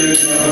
Yes,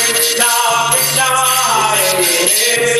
Krishna Krishna Hare Hare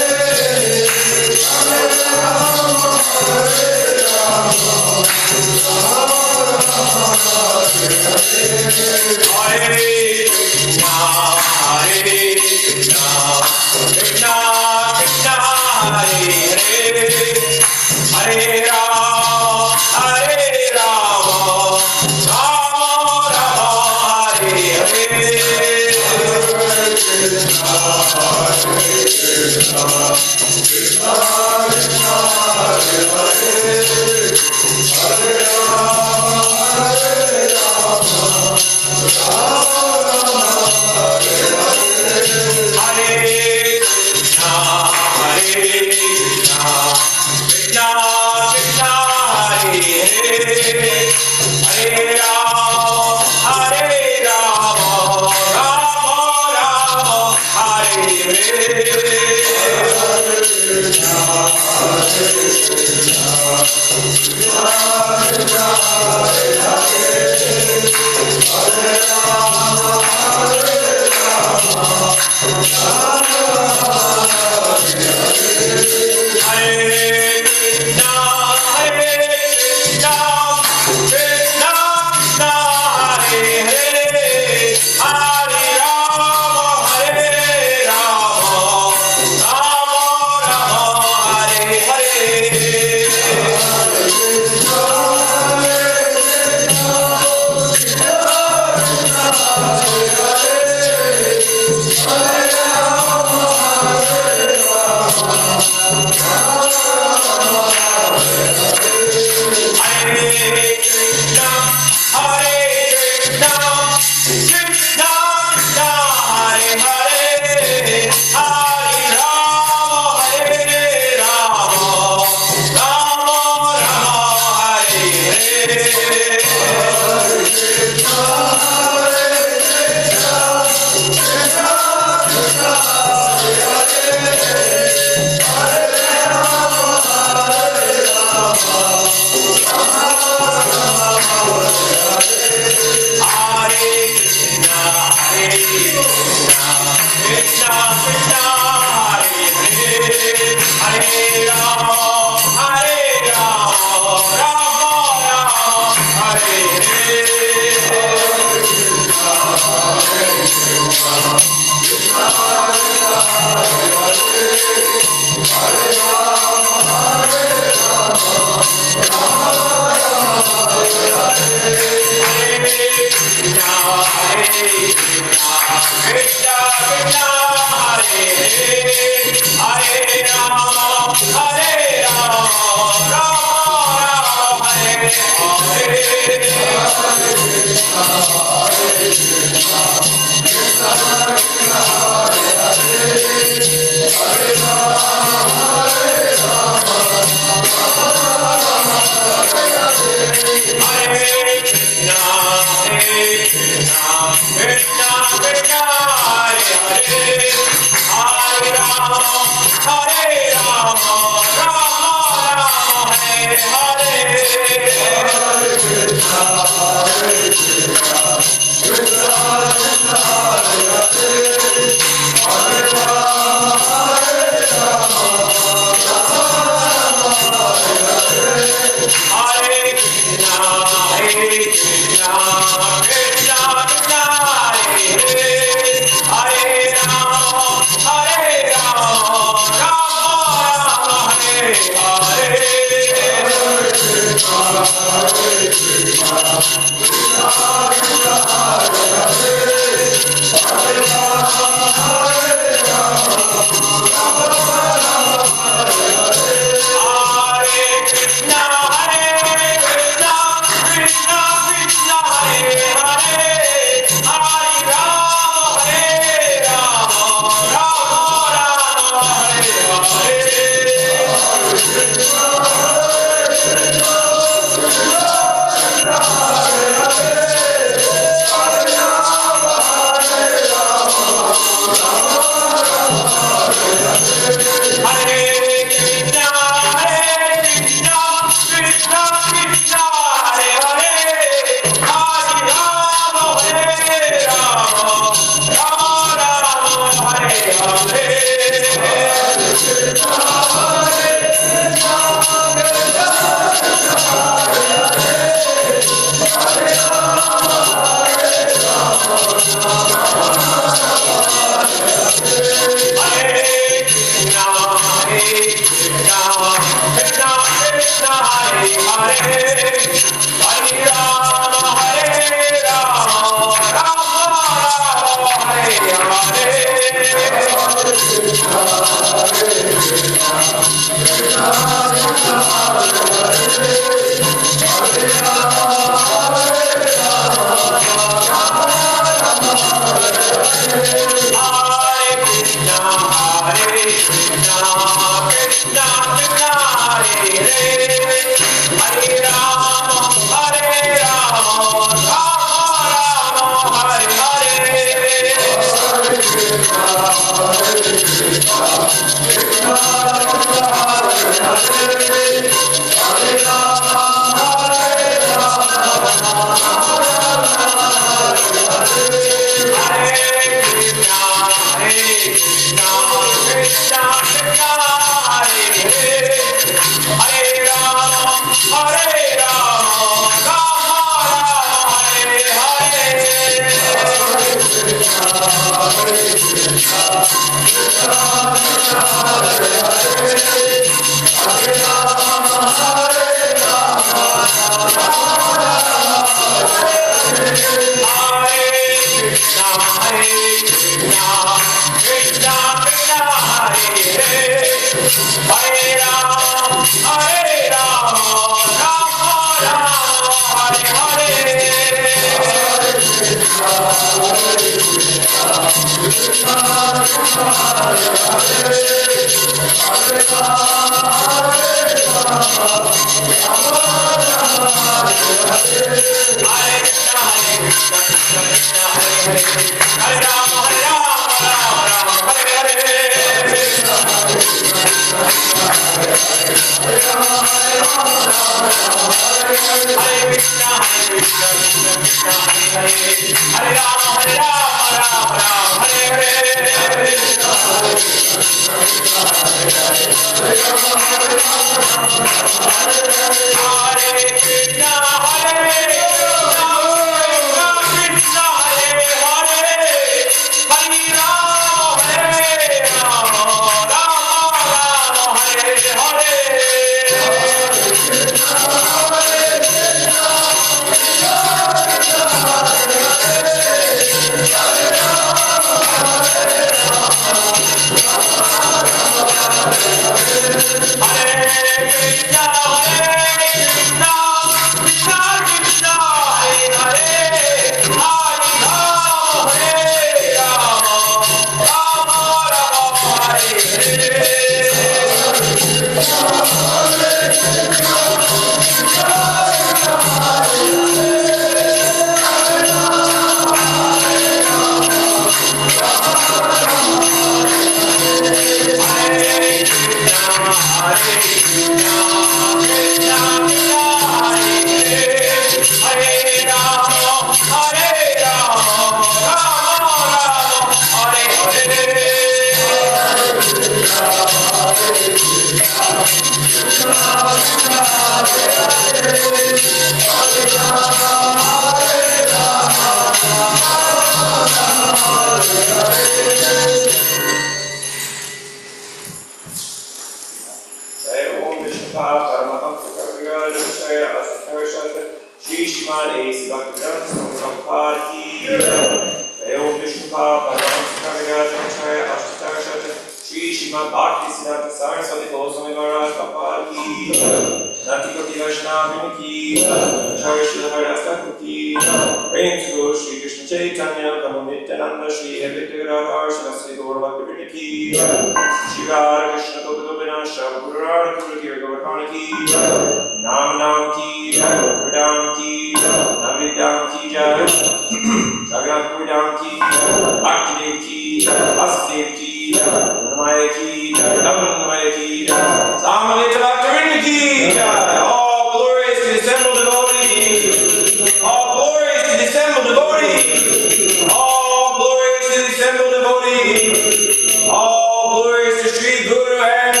All glories to Sri Guru and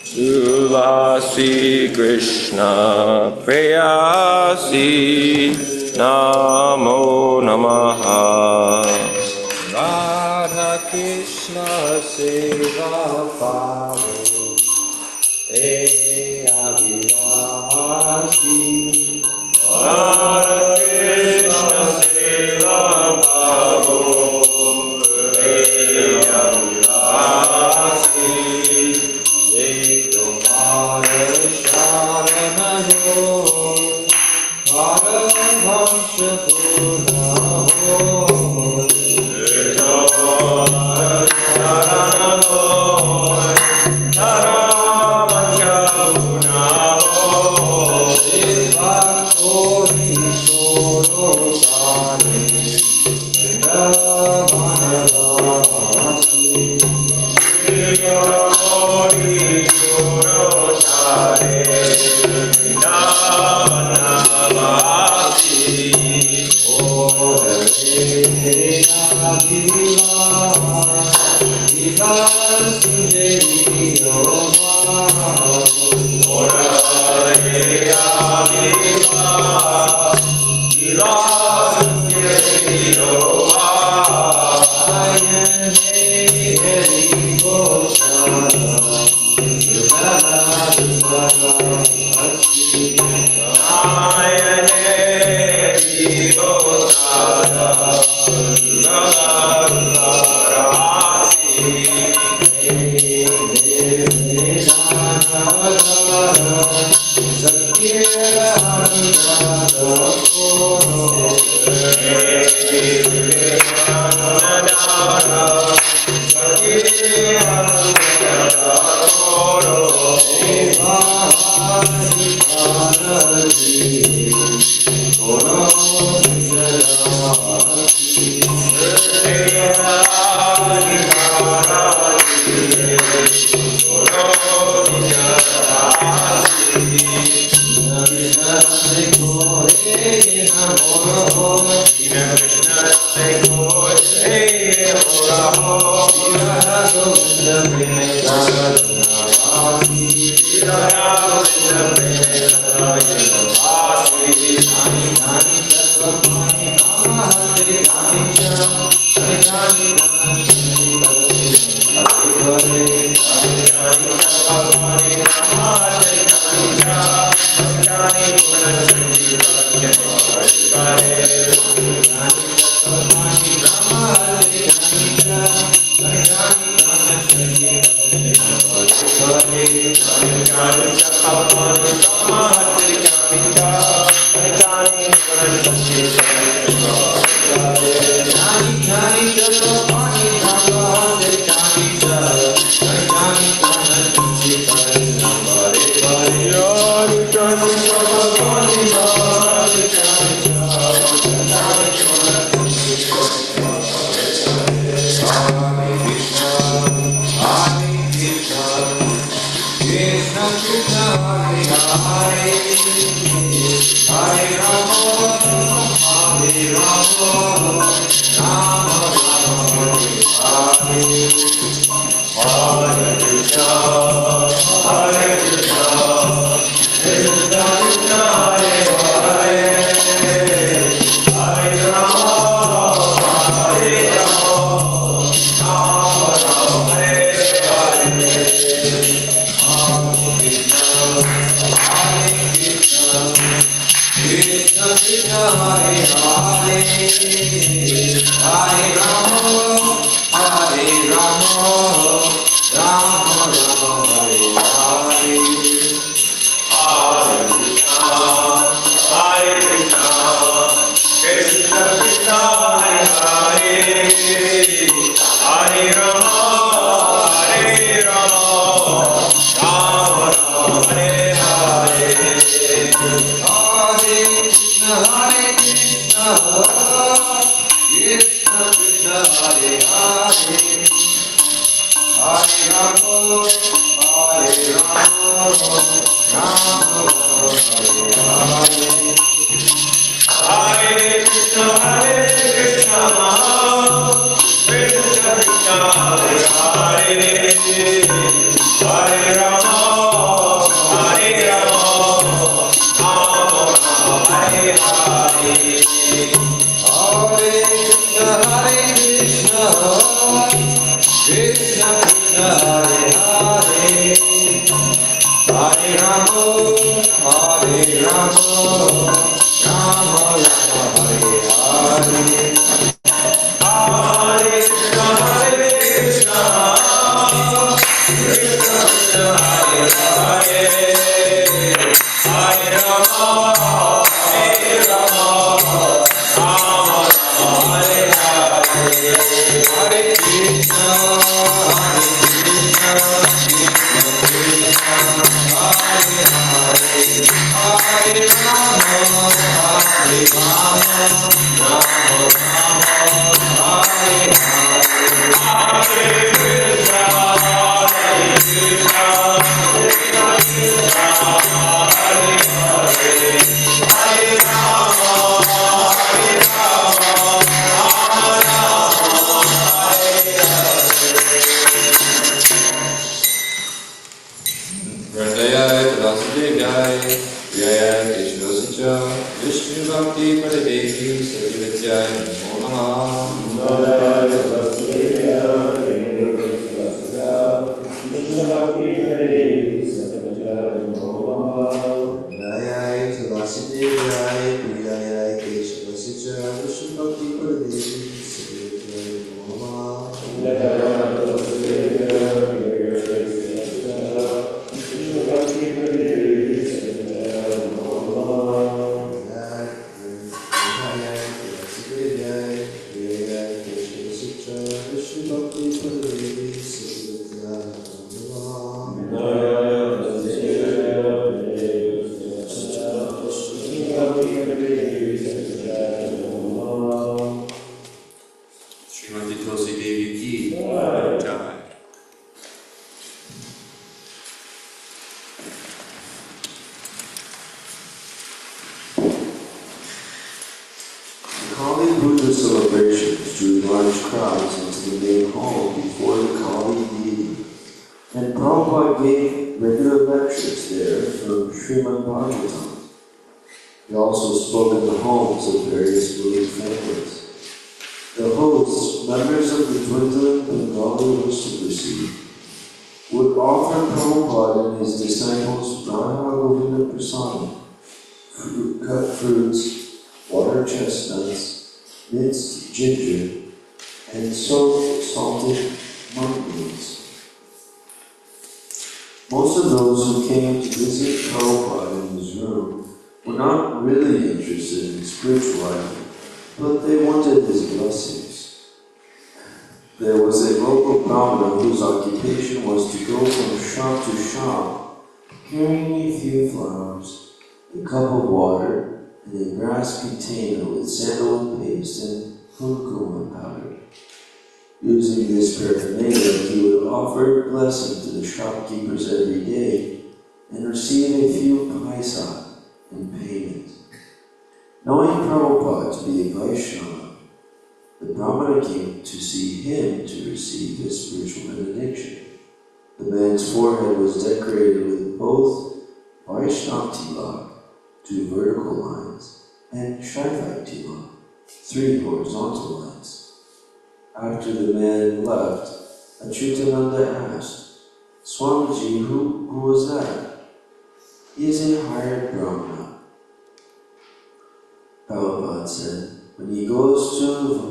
Tulasi Krishna Prayasi Namo Namaha. Radha Krishna Seva Pavo E Avilasi Radha Krishna Seva Pavo E Avilasi Ye Tomare Sharanado Bharavamsha Purnaho Hare Rama Krishna Krishna Hare Hare, Hare Rama, Hare Rama, Rama Rama Hare Hare. Hare Krishna, Hare Krishna, Krishna Krishna Hare Hare, Hare Rama, Hare Rama, Rama Rama Hare Hare. Hare Krishna, Hare Krishna, Krishna Krishna, Hare Hare, Hare Rama, Hare Rama, Rama Rama, Hare Hare. Hare Krishna, Hare Krishna, Krishna Krishna, Hare Hare, Hare Rama, Hare Rama, Rama Rama, Hare Hare. Vrindayaya Vasudevaya Priyaya Keshavasya Vishnu Bhakti Pradadevi Sajivityaya Namo Namaha. Vrindayaya Vasudevaya Priyaya Keshavasya Vishnu Bhakti Pradadevi Sajivityaya Namo Namaha. Srimati Tulsi Devi ki jai. Kali Puja celebrations drew large crowds into the main hall before the Kali deity, and Prabhupada gave regular lectures there from Srimad Bhagavatam. He also spoke in the homes of various moving families. The hosts, members of the dwindling Bengali aristocracy, would offer Prabhupada and his disciples Brahma Govinda Prasadam, cut fruits, water chestnuts, minced ginger, and soaked salted mushrooms. Most of those who came to visit Prabhupada in his room were not really interested in spirituality, but they wanted his blessings. There was a local brahmana whose occupation was to go from shop to shop, carrying a few flowers, a cup of water, and a brass container with sandalwood paste and kumkum powder. Using this paraphernalia, he would offer blessing to the shopkeepers every day and receive a few paisa in payment. Knowing Prabhupada to be a Vaishnava, the Brahmana came to see him to receive his spiritual benediction. The man's forehead was decorated with both Vaishnava tilak, 2 vertical lines, and Shaivite tilak, 3 horizontal lines. After the man left, Achyutananda asked, "Swamiji, who was that?" "He is a hired Brahmana." Prabhupada said, "When he goes to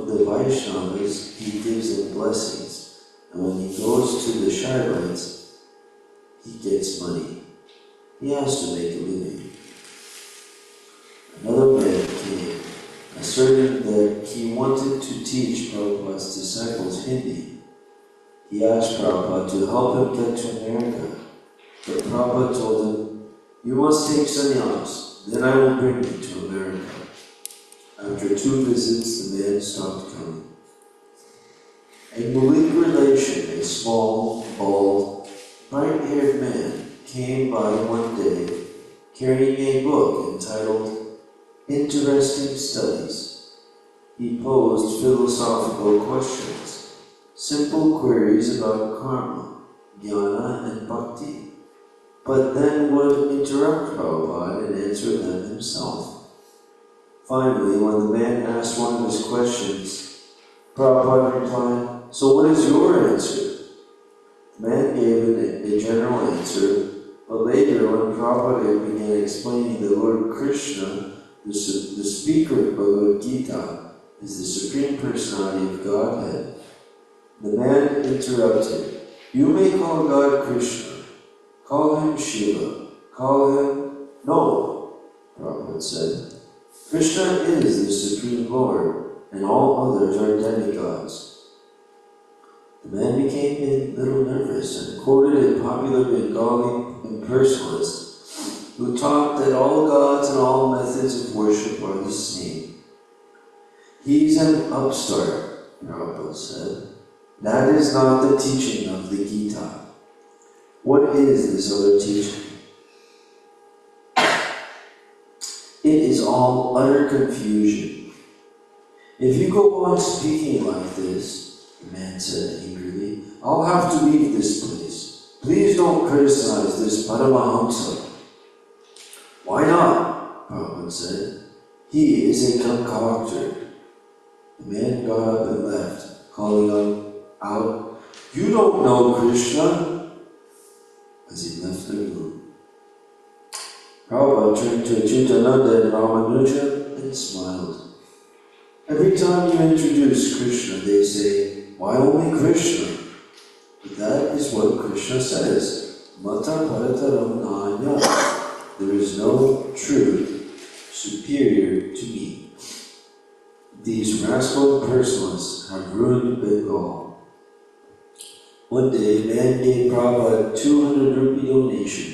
the Vaishnavas, he gives them blessings, and when he goes to the Shaivites, he gets money. He has to make a living." Another man came, asserting that he wanted to teach Prabhupada's disciples Hindi. He asked Prabhupada to help him get to America, but Prabhupada told him, "You must take sannyas, then I will bring you to America." After 2 visits, the man stopped coming. A Malik relation, a small, bald, bright-haired man, came by one day carrying a book entitled Interesting Studies. He posed philosophical questions, simple queries about karma, jnana, and bhakti, but then would interrupt Prabhupada and answer them himself. Finally, when the man asked one of his questions, Prabhupada replied, "So what is your answer?" The man gave a general answer, but later when Prabhupada began explaining that Lord Krishna, the speaker of Bhagavad Gita, is the Supreme Personality of Godhead, the man interrupted, "You may call God Krishna, call him Shiva, call him..." "No," Prabhupada said. "Krishna is the Supreme Lord, and all others are demigods." The man became a little nervous and quoted a popular Bengali impersonalist who taught that all gods and all methods of worship are the same. "He's an upstart," Prabhupada said. "That is not the teaching of the Gita. What is this other teaching?" "It is all utter confusion. If you go on speaking like this," the man said angrily, "I'll have to leave this place. Please don't criticize this Paramahamsa." "Why not?" Prabhupada said. "He is a concoctor." The man got up and left, calling out, "You don't know Krishna," as he left the room. Prabhupada turned to Achyutananda and Ramanuja and smiled. Every time you introduce Krishna, they say, "Why only Krishna?" But that is what Krishna says, "Mata parataram nanya." There is no truth superior to me. These rascal personalists have ruined Bengal. One day, a man gave Prabhupada 200 rupee donation,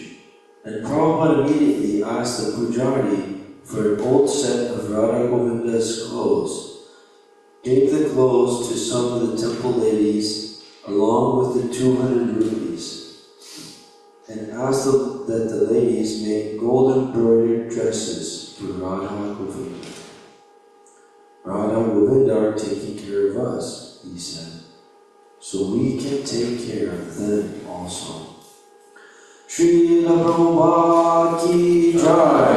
and Prabhupada immediately asked the pujari for an old set of Radha Govinda's clothes, gave the clothes to some of the temple ladies along with the 200 rupees, and asked them that the ladies make gold embroidered dresses for Radha Govinda. "Radha Govinda are taking care of us," he said, "so we can take care of them also." Srila Prabhupada ki jai.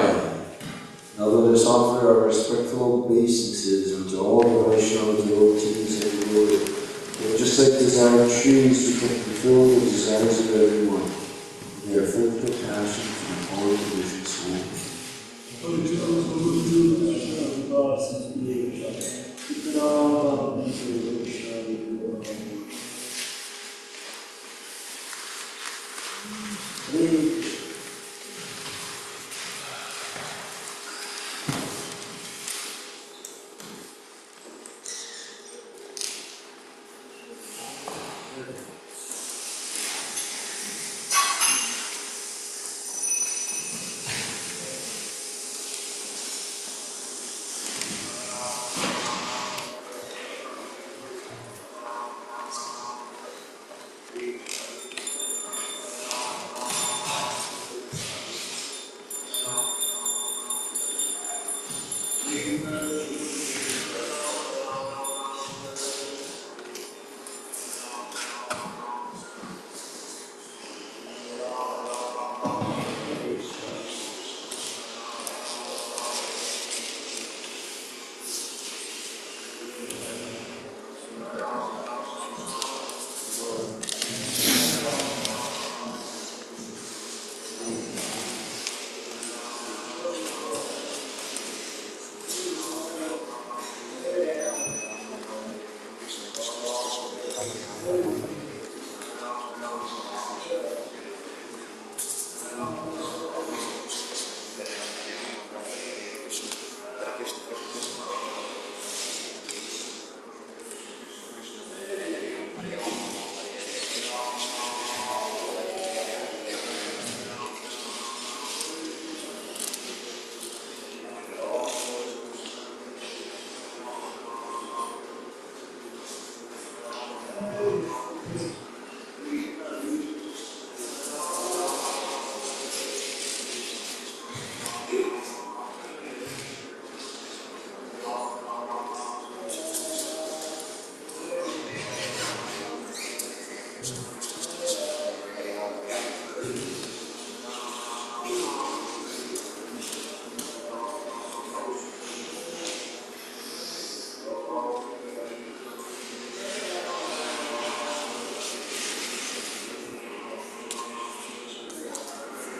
Now let us offer our respectful obeisances unto all the Vaishnava devotees and Lord. They are just like desired trees who can fulfill the desires of everyone. They are full of compassion for all conditioned souls.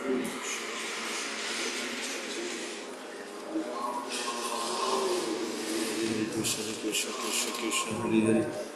Krishna, Krishna, Krishna, Krishna, Hare Hare.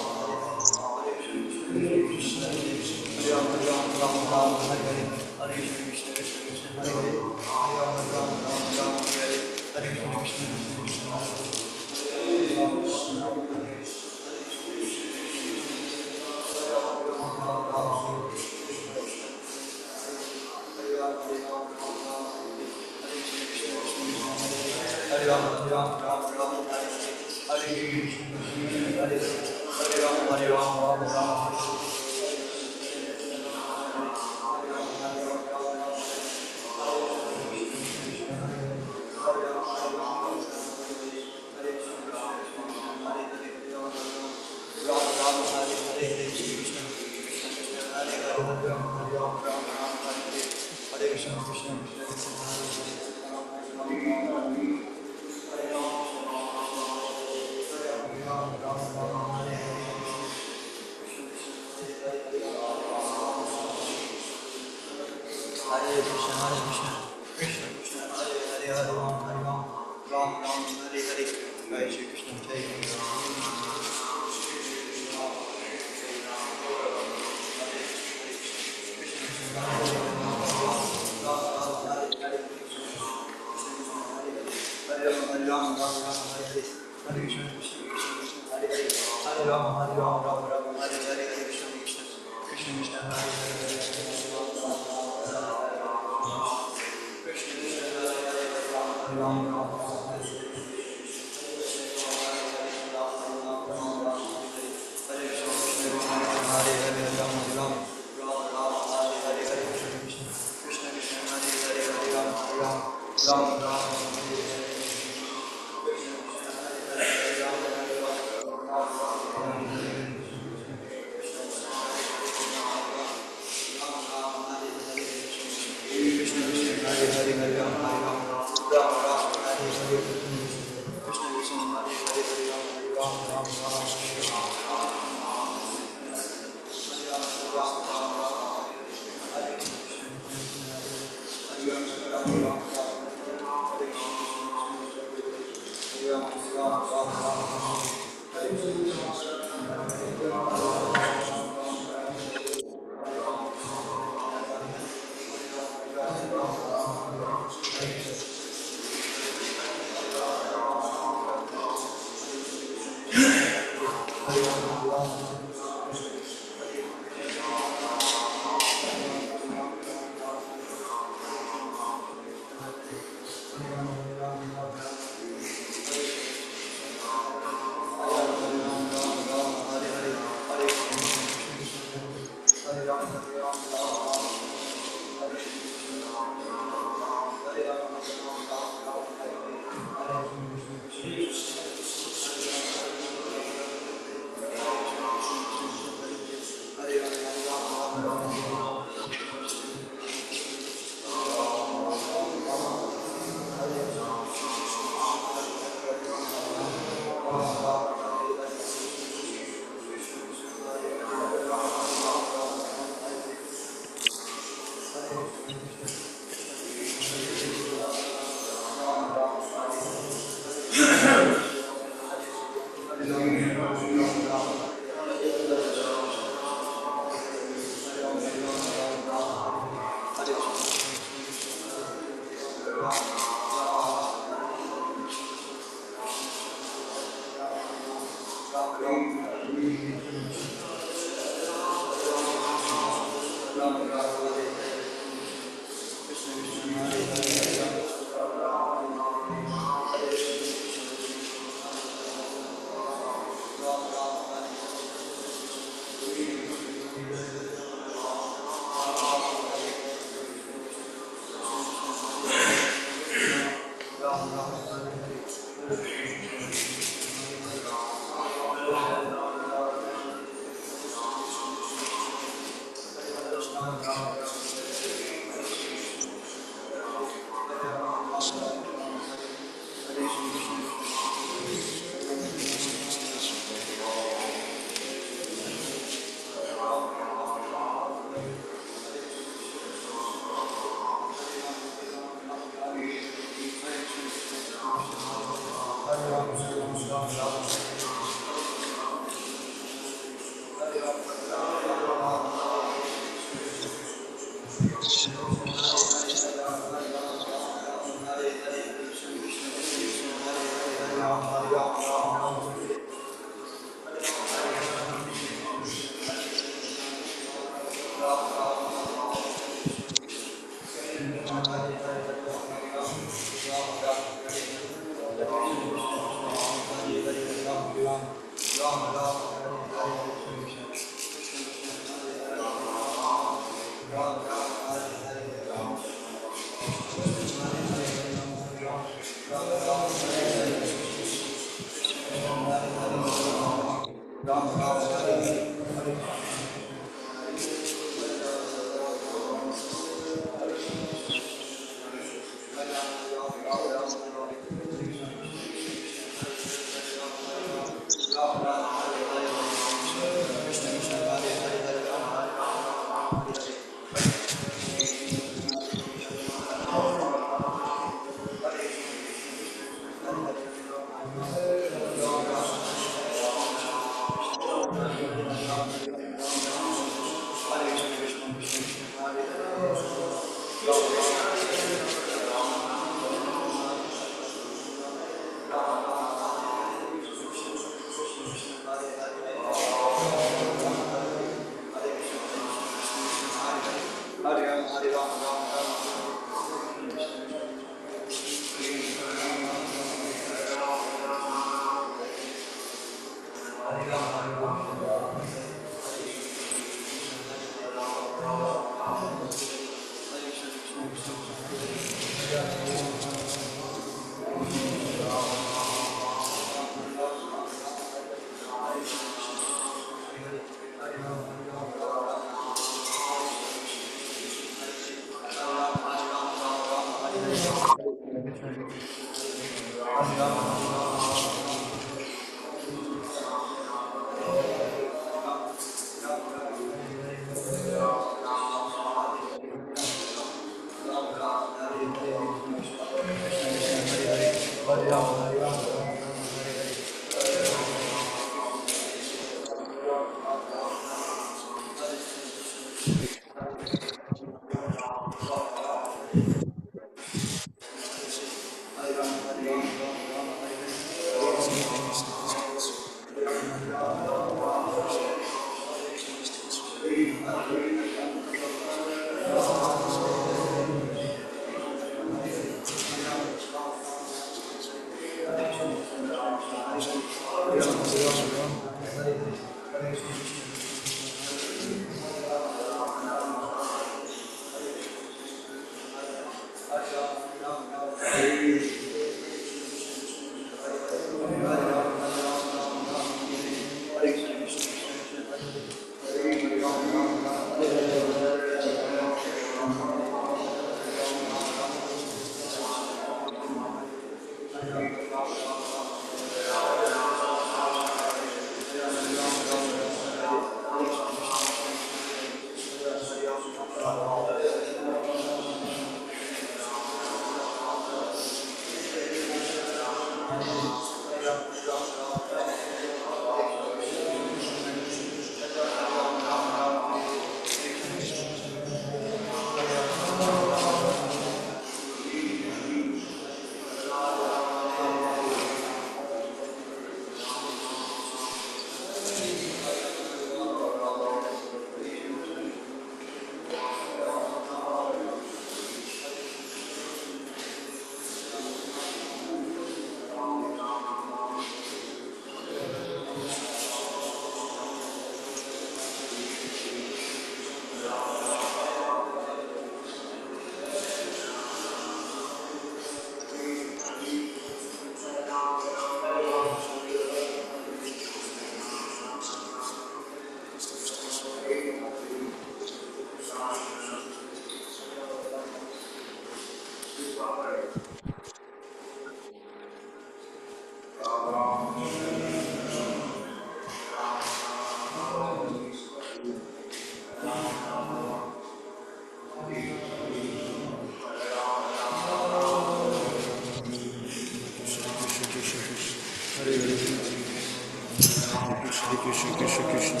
Krishna Krishna Krishna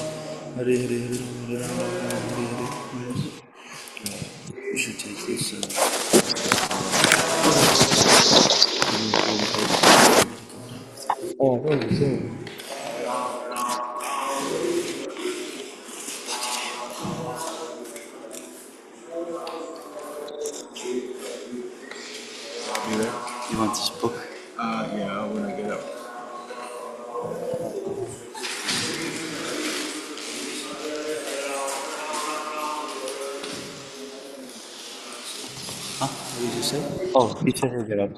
Hare Hare Hare Rama Rama Hare Hare. We should take this. Oh, what is it? You want this book? Yeah, when I get up. Huh? What did you say? Oh, he said he'll get up.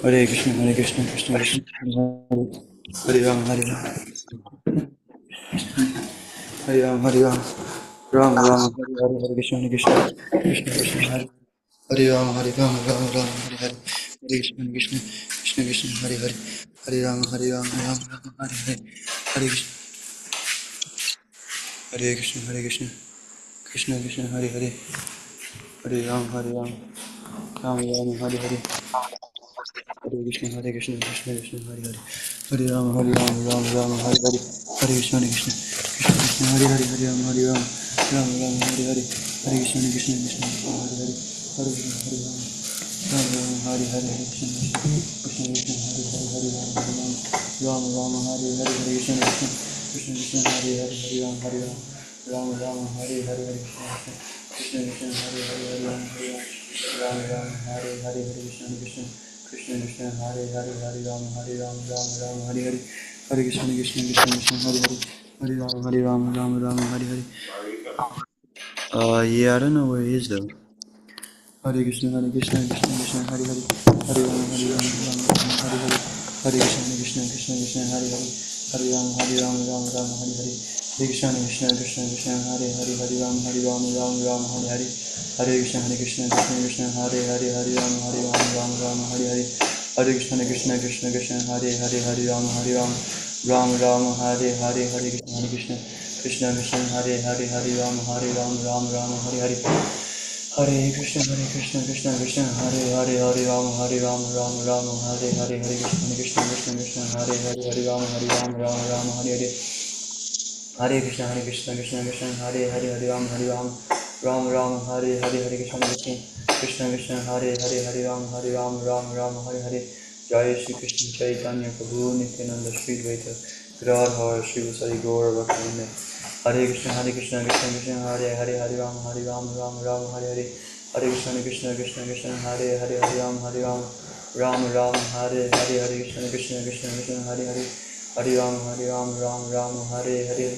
Hare Krishna, Hare Krishna, Krishna Krishna, Hare Ram, Hare Ram, Hare Ram, Hare Ram, Ram Ram, Hare Hare, Hare Krishna, Hare Krishna, Krishna Krishna, Hare Hare Ram, Hare Ram, Ram Ram, Hare Hare, Hare Krishna, Krishna Krishna, Krishna Hare Hare, Hare Ram, Hare Ram, Ram Ram, Hare Hare, Hare Krishna, Hare Krishna, Hare Krishna, Krishna Krishna, Hare Hare, Hare Ram, Hare Ram, Ram Ram, Hare Hare. Hare Krishna, Hare Krishna, Krishna Krishna, Hare Hare, Hare Ram, Hare Ram, Ram Ram, Hare Hare, Hare Krishna, Krishna Krishna, Krishna Hare Hare, Hare Ram, Hare Ram, Ram Ram, Hare Hare, Hare Krishna, Krishna Krishna, Hare Hare, Hare Krishna, Hare Ram, Ram Ram, Hare Hare, Hare Krishna, Krishna Krishna, Hare Hare, Hare Ram, Hare Ram, Ram Ram, Hare Hare, Hare Krishna, Krishna Krishna, Krishna Hare Hare, Hare Ram, Hare Ram, Ram Ram, Hare Hare, Hare Krishna, Krishna Krishna, Hare Hare, Hare Ram, Hare Ram. Ram Ram Hare Hare Hare Krishna Krishna Krishna Krishna Hare Hare Hare Ram Ram Ram Hare Hare Hare Krishna Krishna Krishna Krishna Hare Hare Hare Ram Ram Hare Hare. Yeah, I don't know where he is though. Hare Krishna Krishna Krishna Hare Hare Hare Ram Hare Hare Hare Krishna Krishna Hare Hare Hare Ram Ram Hare Hare Hare Krishna Krishna Hare Hare Hare Ram Ram Hare Hare Hare Krishna Krishna Hare Hare Hare Ram Ram Hare Hare Hare Krishna Krishna Hare Hare Hare Ram Hare Hare Hare Krishna Krishna Hare Hare Hare Ram Hare Hare Hare Krishna Krishna Hare Hare Hare Ram Hare Hare Hare Krishna Hare Hare Ram Hare Hare Hare Krishna Hare Hare Ram Hare Hare Krishna Hare Hare Jai Shri Krishna Chaitanya Prabhu Nityananda Shri Dvaita Gadadhar Shri Vasari Gaura Bhaktivinoda Hare Krishna Hare Hare Ram Hare Hare Hare Krishna Hare Ram Hare Hare Krishna Hare Hare Hare Ram Hare Hare Hare Krishna Hare Hare Hare Ram Hare Hare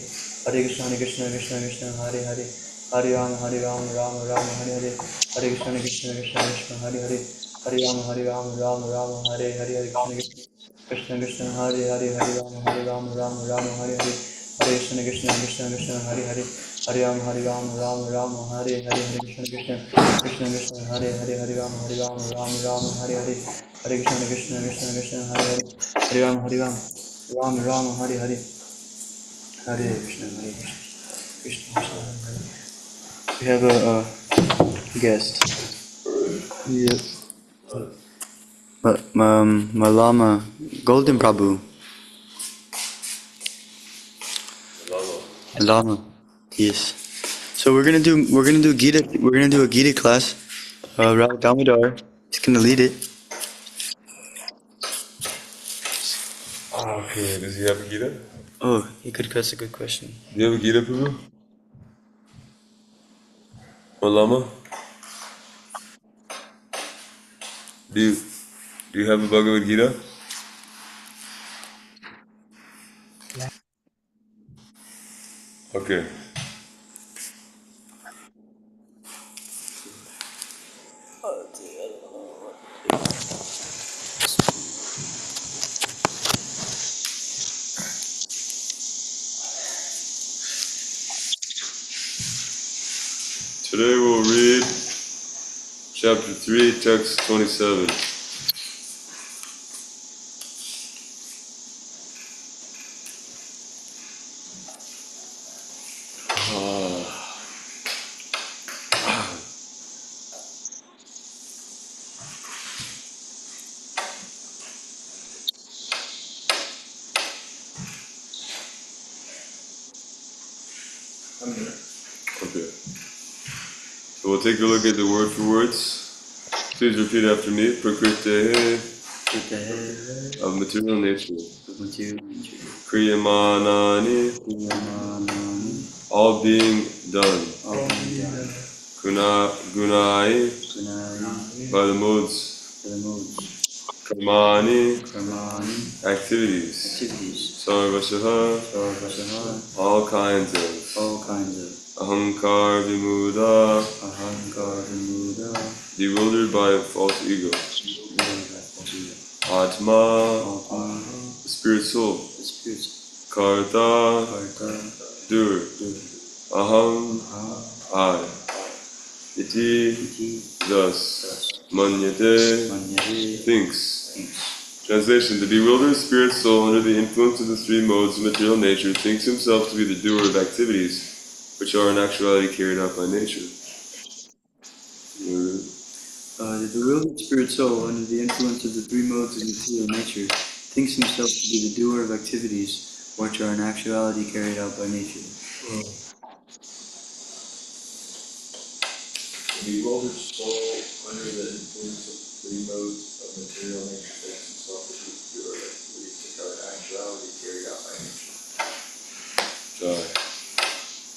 Hare Krishna Hare Hare Hare Ram Hare Hare Hare Krishna Hare Hare Ram Hare Hare Hare Krishna Hare Hare Hare Ram Hare Hare Hare Krishna Hare Ram Hare Hare Hare Krishna Hare Ram Hare Hare Hare Krishna Krishna Hare Hare. We have a guest. Yeah. My Lama, Golden Prabhu. Lama. Yes. So we're gonna do a Gita class. Radha Damodar is gonna lead it. Okay, does he have a Gita? Oh, that's a good question. Do you have a Gita, Prabhu? Or Lama? Do you have a Bhagavad Gita? Okay. Today we'll read chapter 3, text 27. I'm here. Okay. So we'll take a look at the word for words. Please repeat after me. Prakriti of material nature. Kriyamanani, all being done. Gunai, by the modes. Karmani, activities. Sarvasaha, all kinds of. Ahankar vimuda, bewildered by false ego. Atma, the spirit soul. Karta, doer. Aham, I. Iti, thus. Manyate, thinks. Translation: the bewildered spirit soul, under the influence of the three modes of material nature, thinks himself to be the doer of activities which are in actuality carried out by nature. The bewildered spirit soul, under the influence of the three modes of material nature, thinks himself to be the doer of activities which are in actuality carried out by nature. The bewildered soul, under the influence of three modes of material nature, thinks himself to be the doer of activities which are in actuality carried out by nature. Sorry.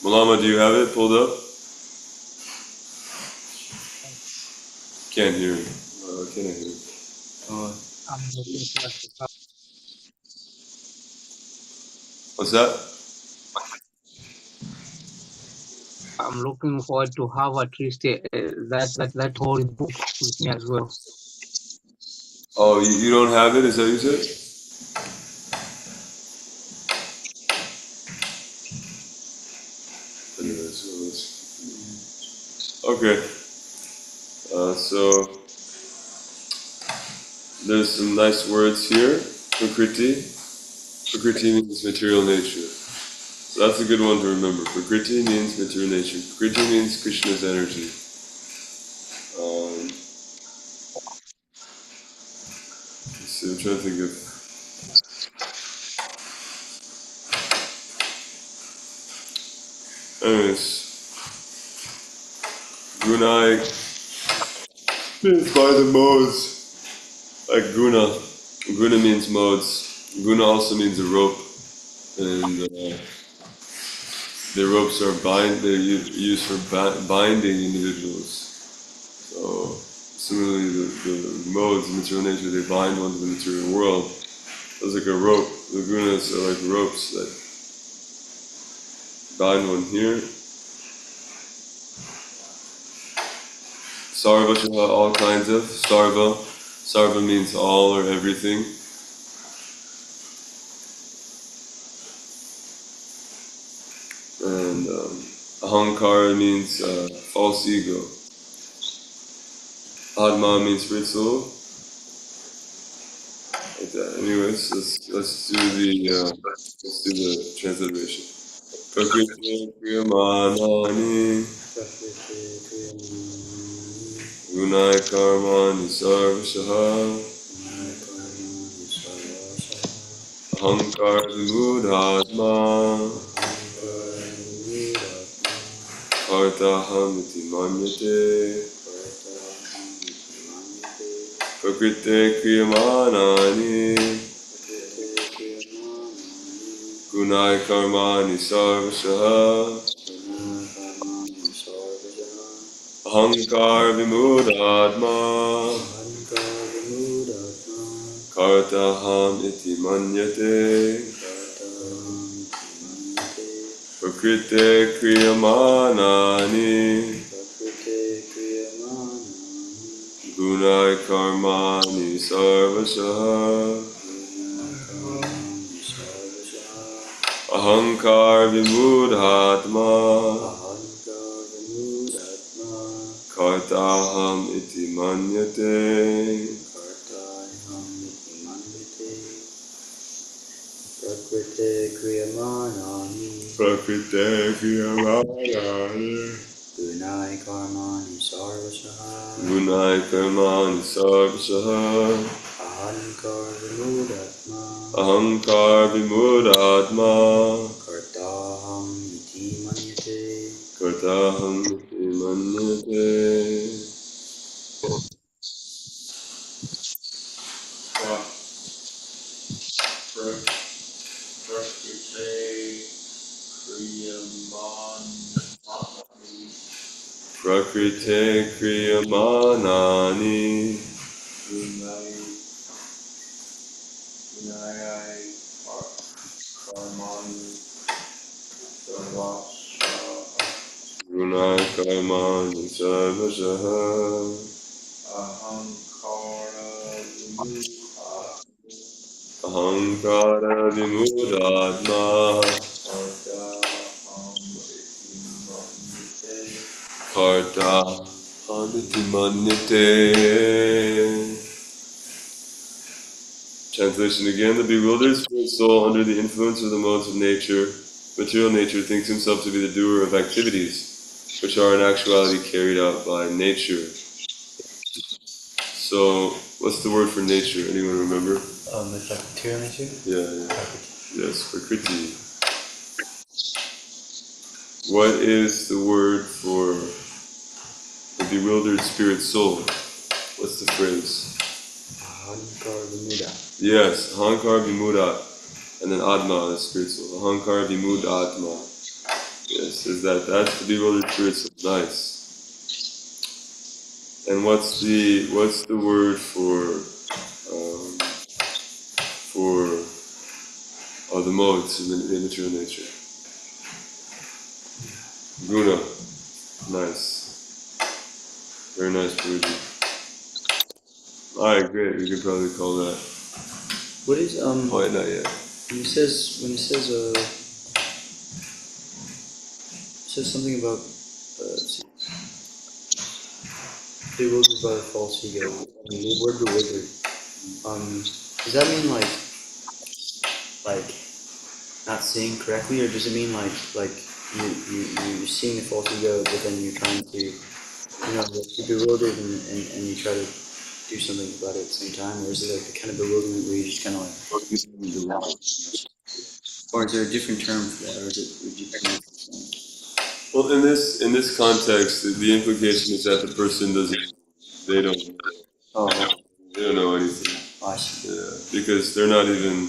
Malama, do you have it pulled up? Can't hear him. Can I hear him? I'm looking forward to how, What's that? I'm looking forward to have at least that whole book with me as well. Oh, you don't have it? Is that what you said? Okay. So there's some nice words here. Prakriti. Prakriti means material nature. So that's a good one to remember. Prakriti means material nature. Prakriti means Krishna's energy. Let's see, I'm trying to think of. Anyways, Gunai means by the modes. Like Guna. Guna means modes. Guna also means a rope. And the ropes are they're used for binding individuals. So similarly, the modes of material nature, they bind one to the material world. It's like a rope. The gunas are like ropes that bind one here. Sarva should have all kinds of. Sarva. Sarva means all or everything. And ahankara means false ego. Atma means spirit soul. Like that. Anyways, let's do the transliteration. Prakriti kriyamanani gunai karmani sarvashaha ahankar vimudhatma kartahamiti manyate prakriti kriyamanani gunai karmani sarvashaha ahankar vimudhatma kartaham iti manyate prakriti kriyamanani gunai karmani sarvashaha ahankar vimudhatma kartaham iti manyate Prakriti kriyamanani Gunai karmani sarvasaha gunai karmani sarvashaha Ahankar vimudhatma ahankar vimudhatma Kartaham iti manyate Prakriti kriyamanani gunai karmani sarvashaha ahankara vimudhatma kartaham iti manyate. Translation again. The bewildered spirit soul, under the influence of the modes of nature, material nature, thinks himself to be the doer of activities, which are in actuality carried out by nature. So, what's the word for nature? Anyone remember? It's like material nature? Yeah. Yes, prakriti. What is the word for the bewildered spirit soul? What's the phrase? Ahankar vimuda. Yes, ahankar vimuda. And then atma is spirit soul. Ahankar vimudhatma. Yes, that's the bewildered spirit soul. Nice. And what's the word for the modes in the material nature? Guna. Nice. Very nice, Guruji. Alright, great. We could probably call that. What is Oh, wait, not yet. when it says something about let's see, bewildered by the false ego. The word bewildered. Does that mean like not seeing correctly, or does it mean like you're seeing the false ego, but then you're trying to you're bewildered and you try to do something about it at the same time, or is it like the kind of bewilderment where you just kind of like, or is there a different term for that, or is it would you? Well, in this context, the implication is that the person they don't know anything. I see. Yeah, because they're not even,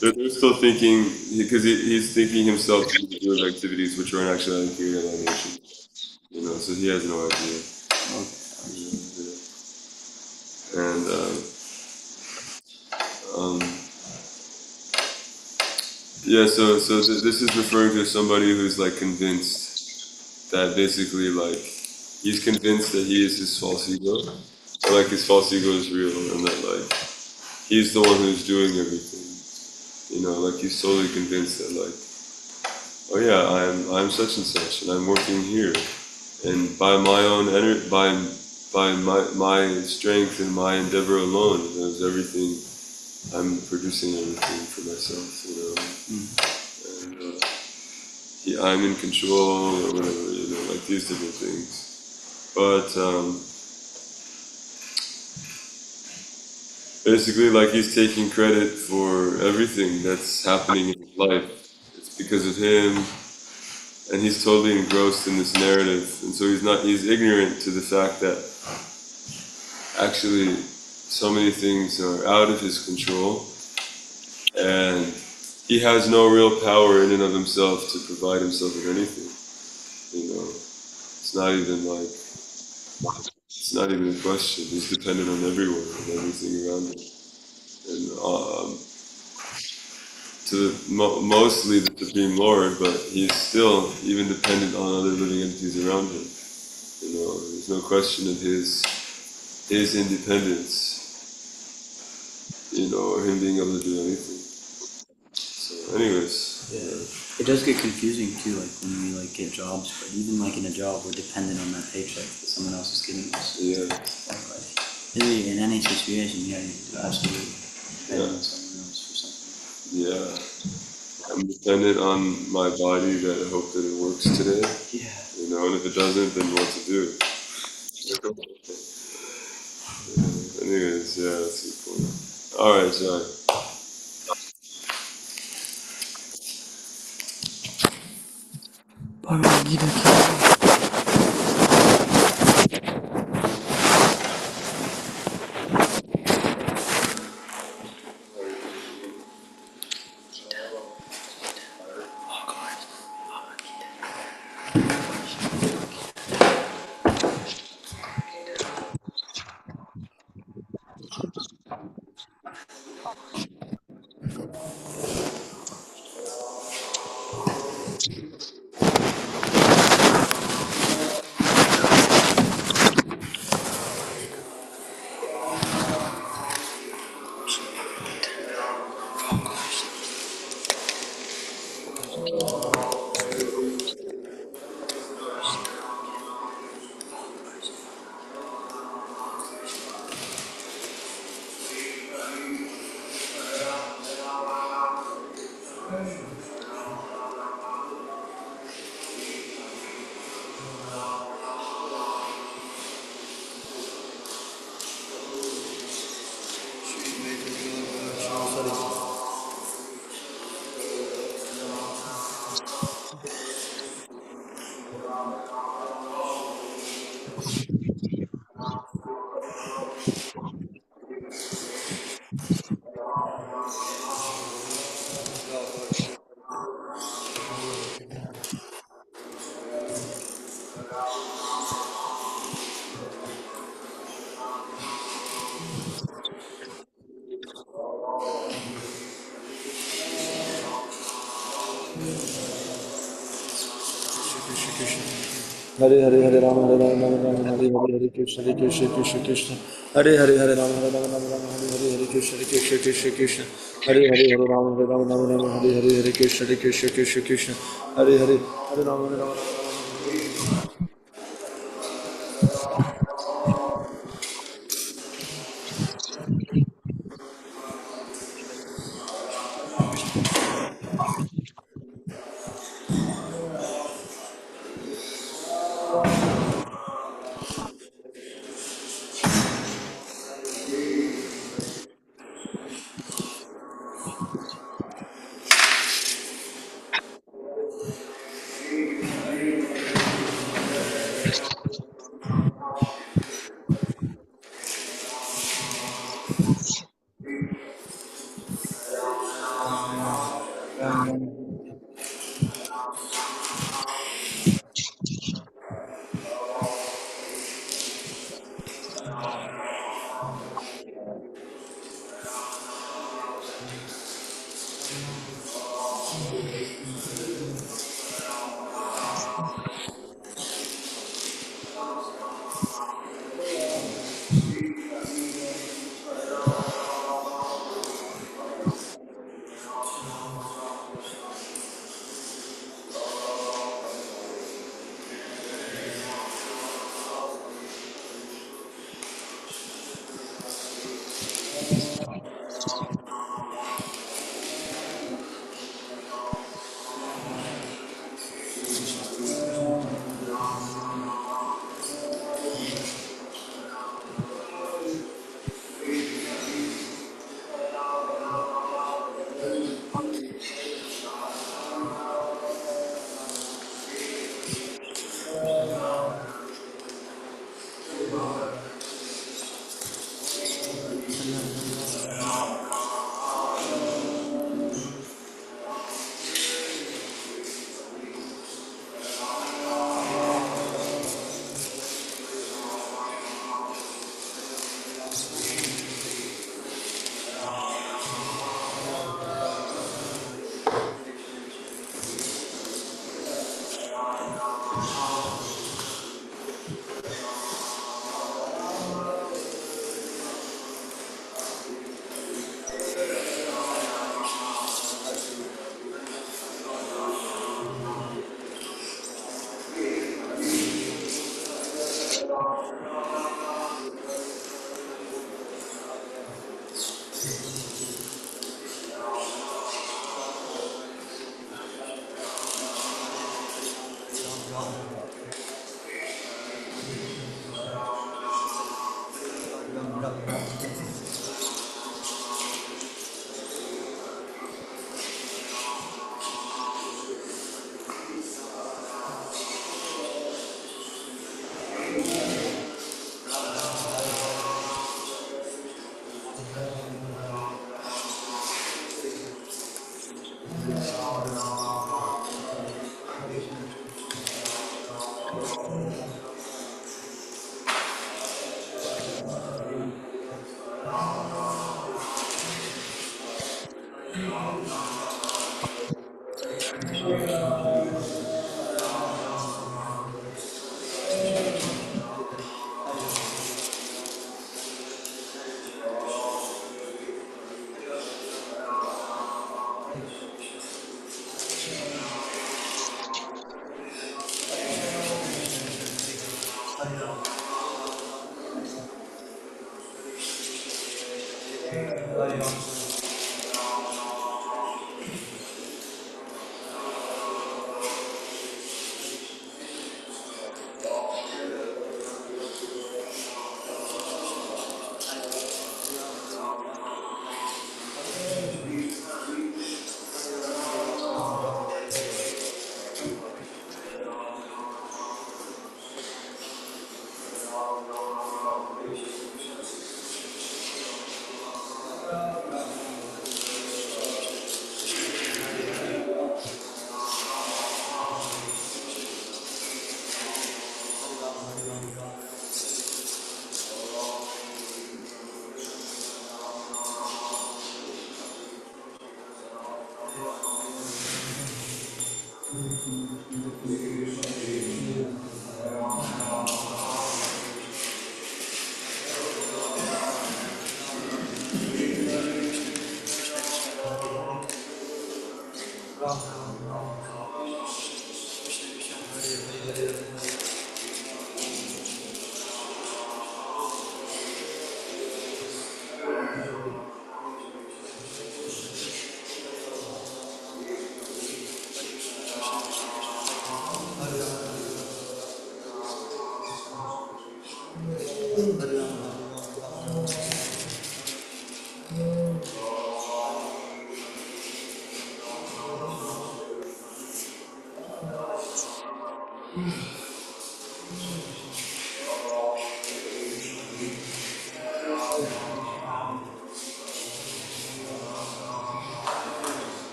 they're still thinking, because he's thinking himself to be doing activities which are in actuality carried out by nature. So he has no idea. And this is referring to somebody who's like convinced that basically like he's convinced that he is his false ego, or like his false ego is real, and that like he's the one who's doing everything. Like he's totally convinced that like, oh yeah, I'm such and such, and I'm working here, and by my own energy, by my strength and my endeavor alone, there's everything. I'm producing everything for myself, and I'm in control or whatever, like these different things. But basically, like he's taking credit for everything that's happening in his life. It's because of him, and he's totally engrossed in this narrative, and so he's ignorant to the fact that actually so many things are out of his control, and he has no real power in and of himself to provide himself with anything. It's not even a question. He's dependent on everyone and everything around him, and mostly the Supreme Lord, but he's still even dependent on other living entities around him. There's no question of his independence, or him being able to do anything. So, anyways. Yeah. It does get confusing too, like when we like get jobs, but even like in a job, we're dependent on that paycheck that someone else is giving us. Yeah. Like really, in any situation, you absolutely depend on someone else for something. Yeah. I'm dependent on my body that I hope that it works today. Yeah. And if it doesn't, then what to do? Anyways, yeah, that's a good point. Alright, John. Bhagavad Gita. Hare Hare Hare Rama Hare Rama Rama Rama Hare Hare Hare Krishna Krishna Krishna Krishna Hare Hare Hare Rama Hare Rama Rama Rama Hare Hare Hare Krishna Krishna Krishna Krishna Hare Hare Hare Rama Hare Rama Rama Rama Hare Hare Hare Krishna Krishna Krishna Krishna Hare Hare Hare Rama Hare Rama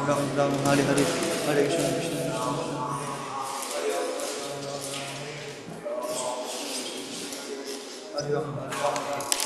Ram Ram Hare Hare Hare Krishna Krishna Krishna Hare Ram Hare Ram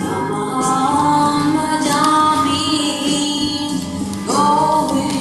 Namaham bhajami Govinda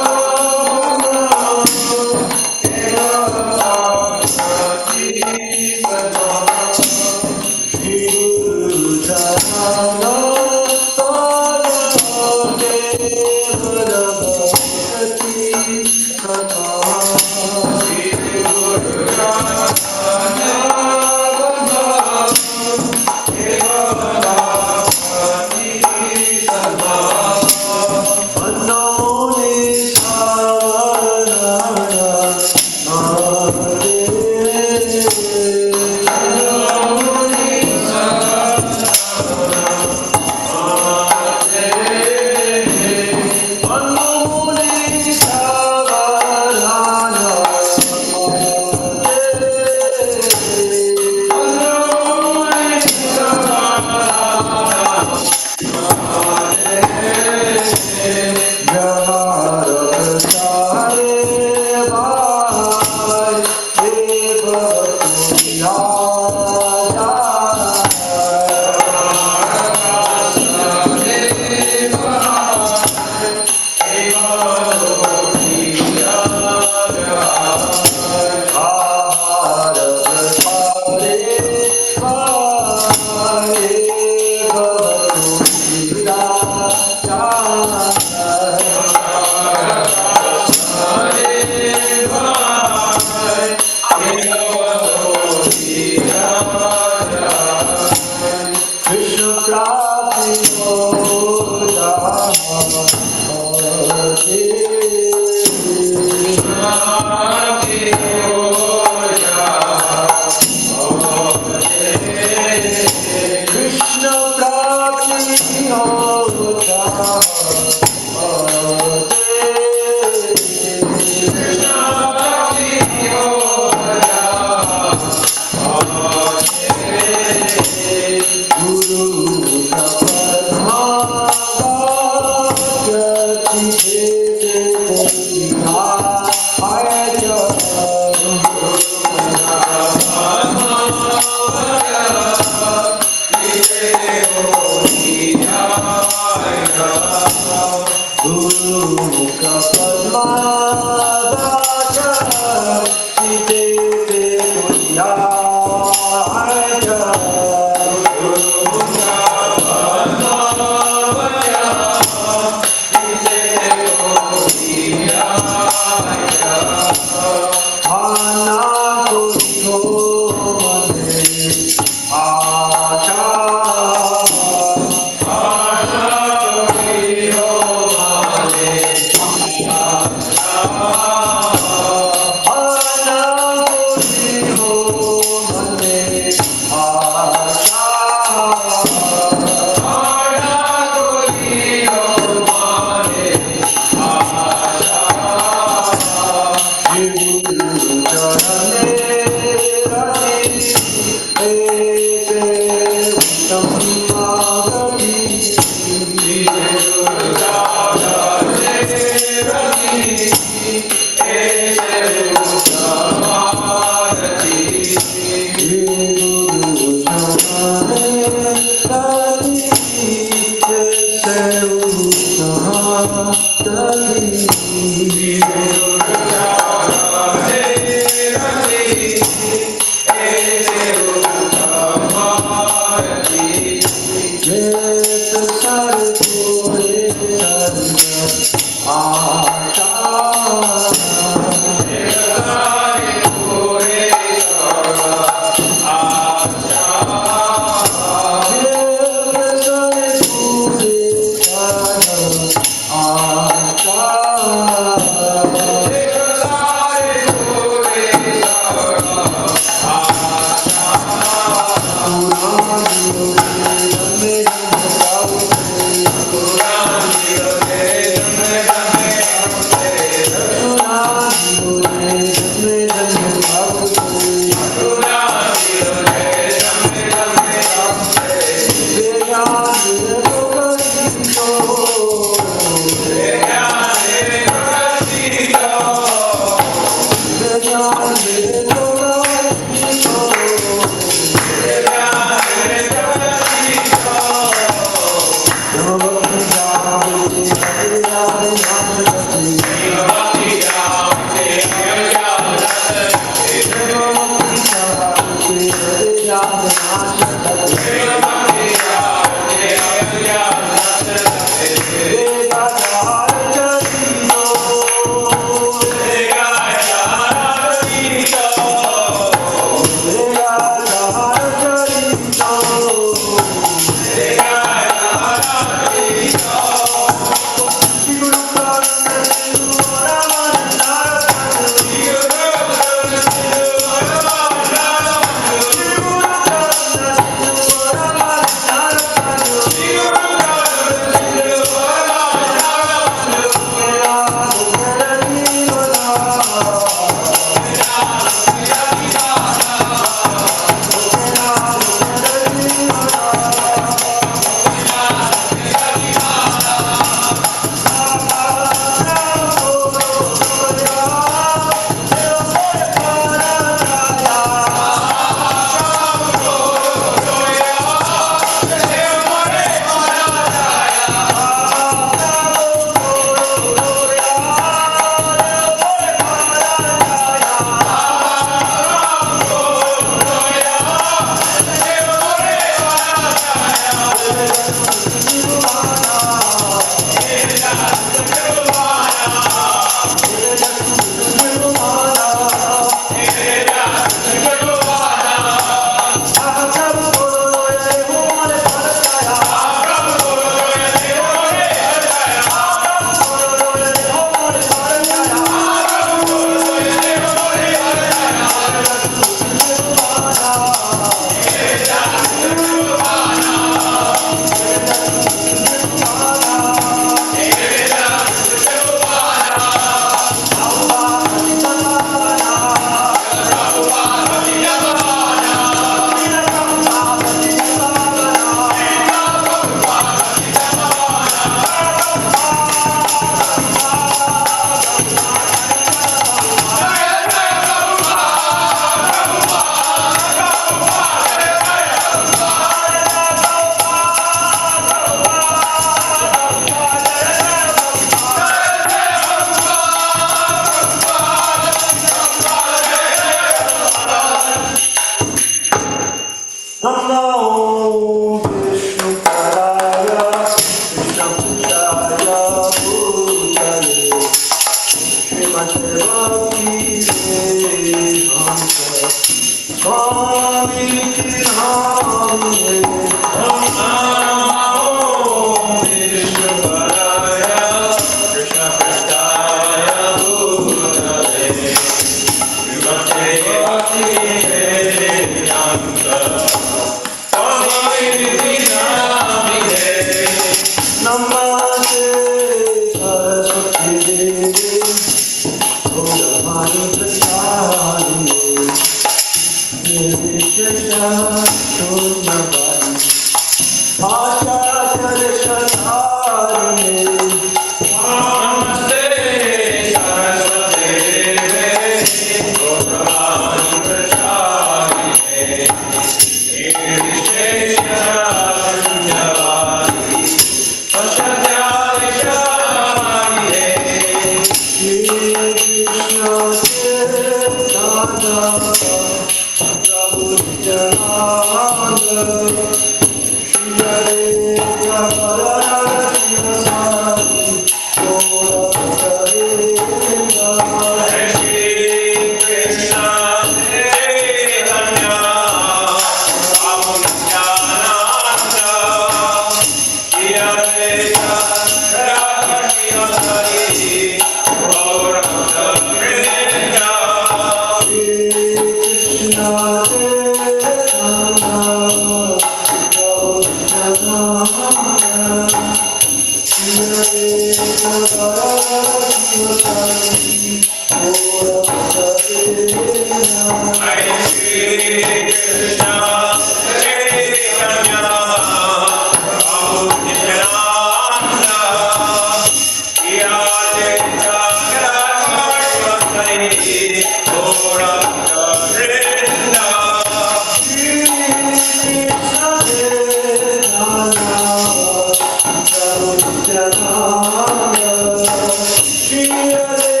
Hare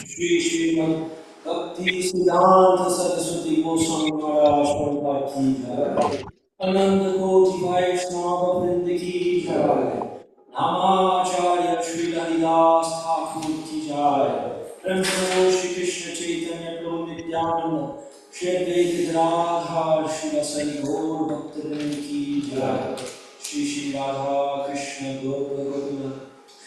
Shri Srimad Bhakti Siddhanta Saraswati Goswami Maharaj Prabhupada ki jai. Ananda Koti Vaishnava Vrinda ki jai. Namacharya Shri Haridas Thakur ki jai. Prabhu Shri Krishna Chaitanya Prabhu Nityananda Shri Advaita Radha Shri Vasari Gaur Bhaktivinoda ki jai. Shri Shri Radha Krishna Gaur Gokula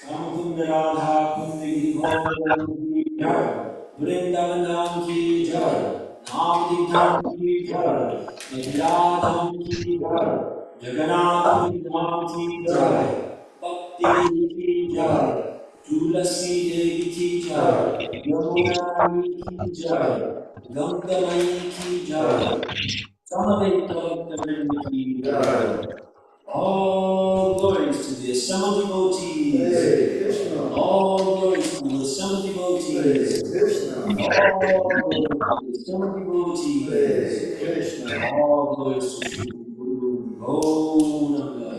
Sham Kund Radha Kund Giri Gaur ki jai. Vrindavan Dham ki jai. Navadip Dham ki jai. Mithila Dham ki jai. Jagannath Dham ki jai. Bhakti Devi ki jai. Tulasi Devi ki jai. Yamuna ki jai. Ganga Mai ki jai. Samaveta Bhakta ki jai. All glories to the assembled devotees. All glories to the assembled devotees. All glories to the assembled devotees. All glories to Sri Guru Gauranga.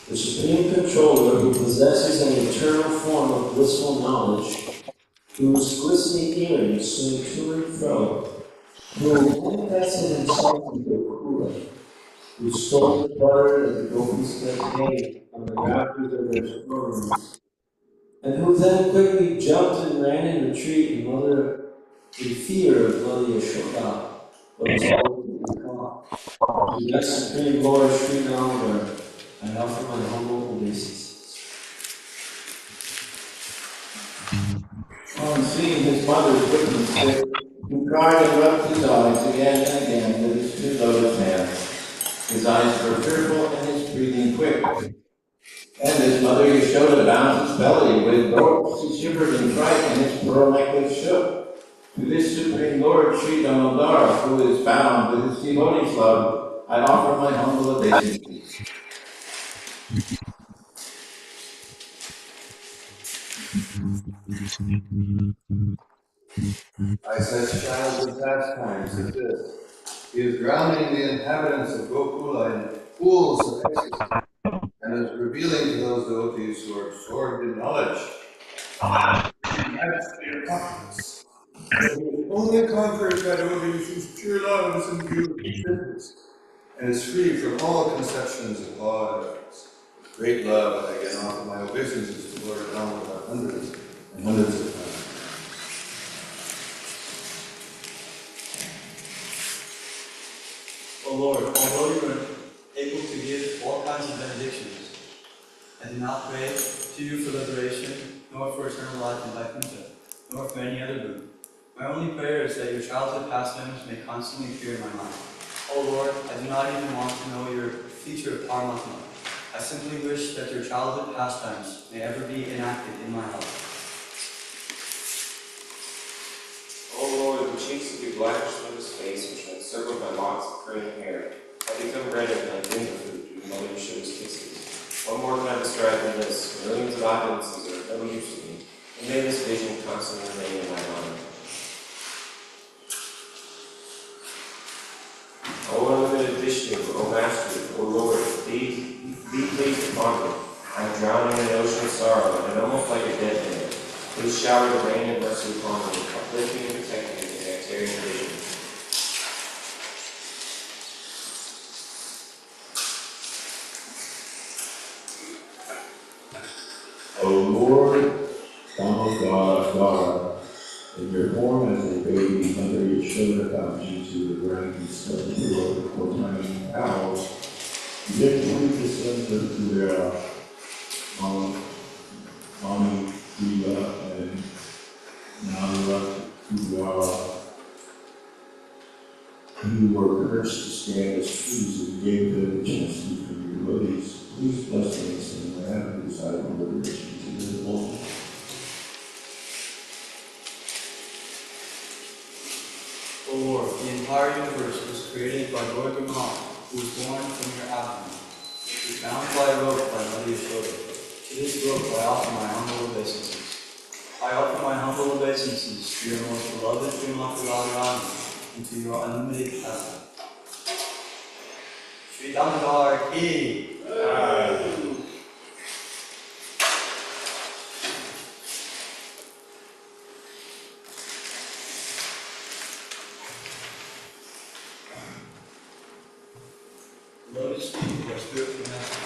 The Supreme Controller, who possesses an eternal form of blissful knowledge, whose glistening earrings swing to and fro, who manifested himself in Gokula, who stole the butter that the gopis kept made on the rafters of their storerooms, and who then quickly jumped and ran in retreat in fear of bloody Ashoka, but was ultimately caught. To that Supreme Lord Sri Damodar, I offer my humble obeisances. On seeing his mother's wooden stick, he cried and rubbed his eyes again and again with his two lotus hands. His eyes were fearful and his breathing quick. And his mother Yashoda bound his belly with ropes. He shivered in fright and his pearl necklace shook. To this Supreme Lord Sri Damodar, who is bound with his devotee's love, I offer my humble obeisances. By such childhood pastimes as this, he is drowning the inhabitants of Gokula in pools of ecstasy, and is revealing to those devotees who are absorbed in knowledge the majesty of consciousness. That he only conquers that devotees whose pure love is imbued with goodness, and is free from all conceptions of law and ethics. With great love, I again offer my obeisances to Lord Damodar hundreds and hundreds of times. O Lord, although you are able to give all kinds of benedictions, I do not pray to you for liberation, nor for eternal life in Vaikuntha, nor for any other boon. My only prayer is that your childhood pastimes may constantly appear in my mind. O Lord, I do not even want to know your feature of Paramatma. I simply wish that your childhood pastimes may ever be enacted in my life. O Lord, the cheeks of your blackish lotus face, which are encircled by locks of curling hair, have become red like finger food through Mother Yashoda's kisses. What more can I describe than this? Millions of opulences are of no use to me, and may this vision constantly remain in my mind. O unlimited Vishnu, O Master, O Lord, be pleased upon me. I am drowning in an ocean of sorrow, and am almost like a dead man. Please shower the rain and mercy upon me, uplifting and protecting me in nectarian vision. O Lord, Damodar, in your form as a baby, Mother Yashoda bound you to the ranks of the world for tiny cows. You gently descended to their Mami, Diva, and Nara, who were cursed to stand as trees and gave them a chance to be your devotees. Please bless us and have the desire of liberation to live long. O Lord, the entire universe was created by Lord Brahma, who was born from your abdomen. He was bound by a rope by Mother Yashoda. To this rope I offer my humble obeisances. I offer my humble obeisances to your most beloved Srimati Radharani and to your unlimited Tata. Sri Damodar ki! Lotus feet of our spiritual master.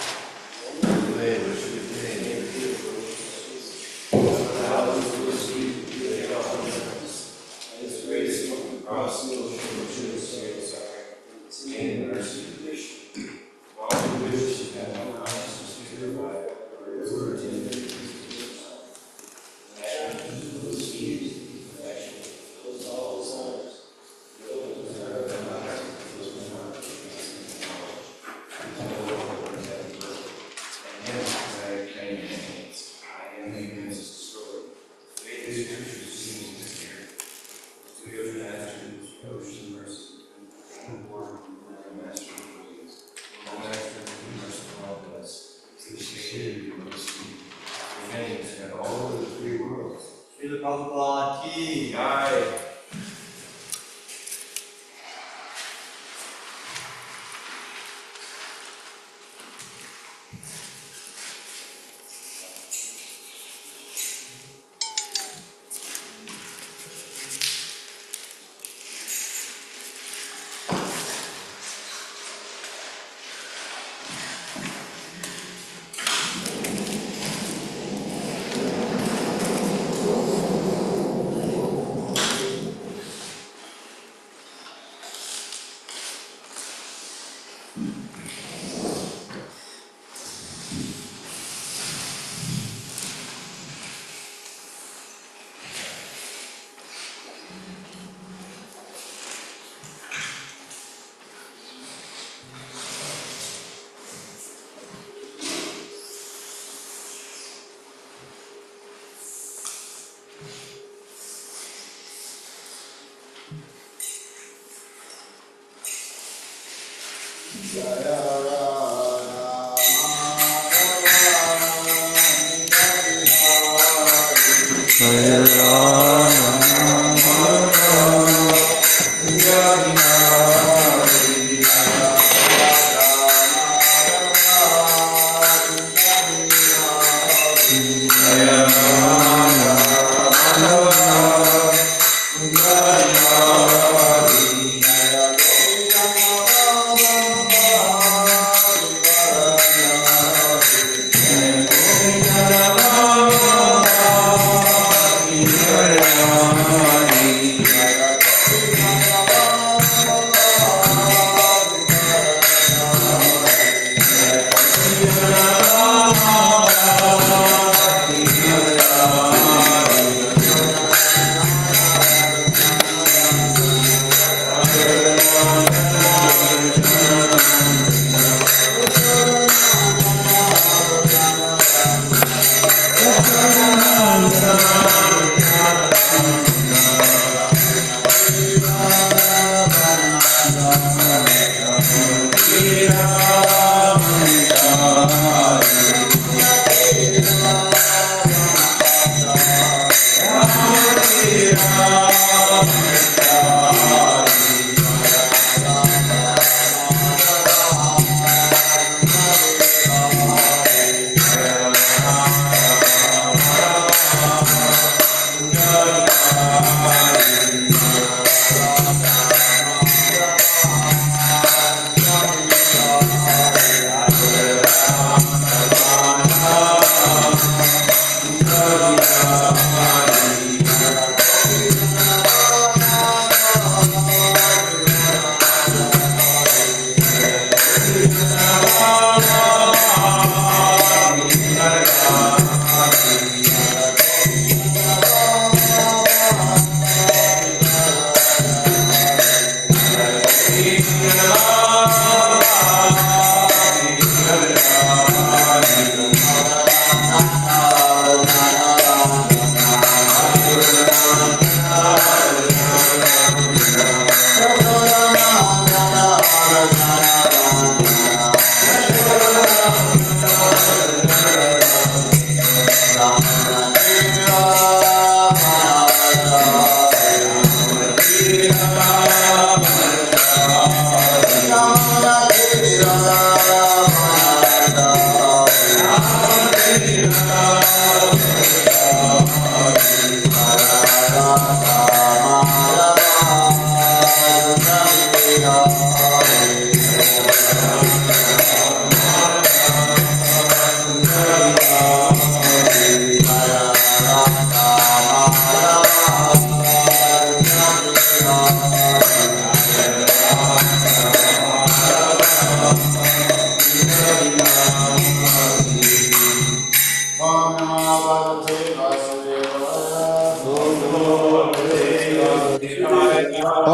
Srila Prabhupada ki!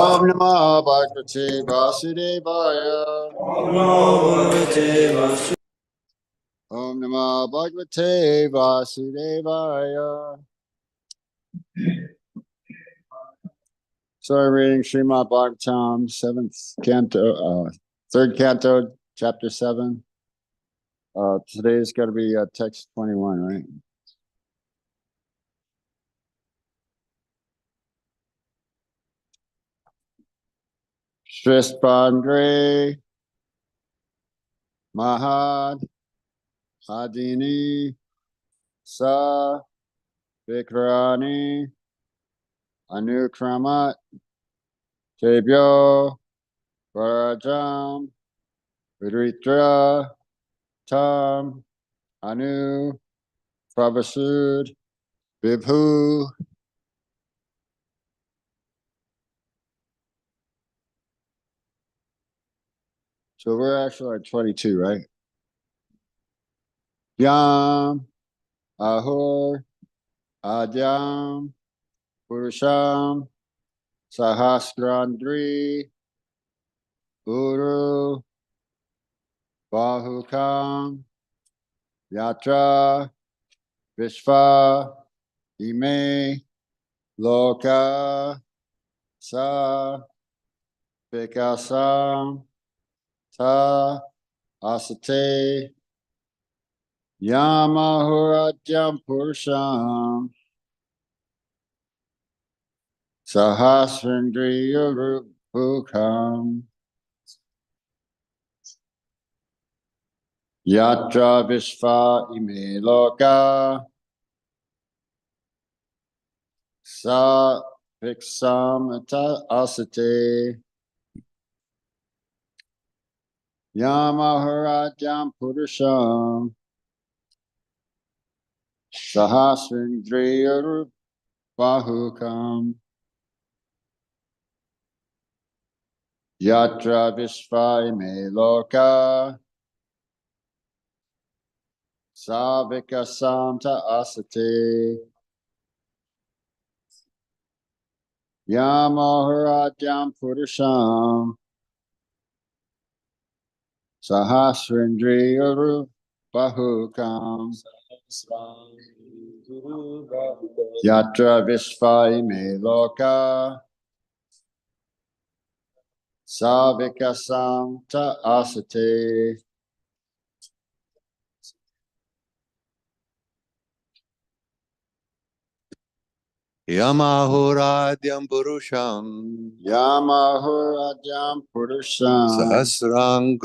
Om Namah Bhagavate Vasudevaya. Om Namah Bhagavate Vasudevaya. So I'm reading Srimad Bhagavatam, 7th canto, 3rd canto, chapter 7. Today's got to be text 21, right? Shristandre Mahad Hadini Sa Vikrani Anukramat Tebyo Varajam Vidritra Tam Anu Pravasud Vibhu. So we're actually at 22, right? Yam Ahur Adyam Purusham Sahasrandri Uru Bahukam Yatra Vishva Ime Loka Sa Vikasam ta asate Yamahuratyam Purusham Sahasrindriya Rupukam Yatra Vishva Ime Loka Sa Viksam Asate Yamahuratyam Purusham Sahasrindriya Rupahukam Yatra Vishva Ime Loka Savika Santa Asate Yamahuratyam Purusham Sahasrindriya Bahukam Yatra Vishva Ime Loka Savika Santa Asate Yamahoradyam Purusham Yamahuratyam Purusham Sahasrang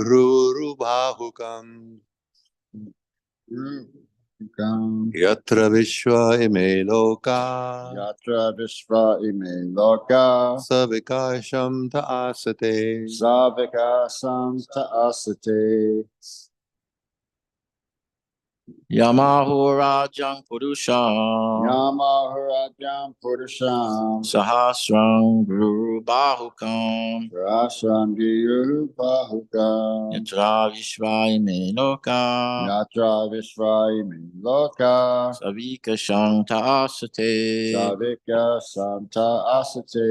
Bahukam Yatra Vishwa Ime Loka Yatra Vishva Ime Loka Savikasham Ta'asate Savika Santa Asate Yamahurajam Purusham Yamahuratyam Purusham Sahasram Guru Bahukam Rasam Guru Bahukam Yatra Vishvayame Loka Yatra Vishvaimi Loka Savika Shanta Asate Savika Santa Asate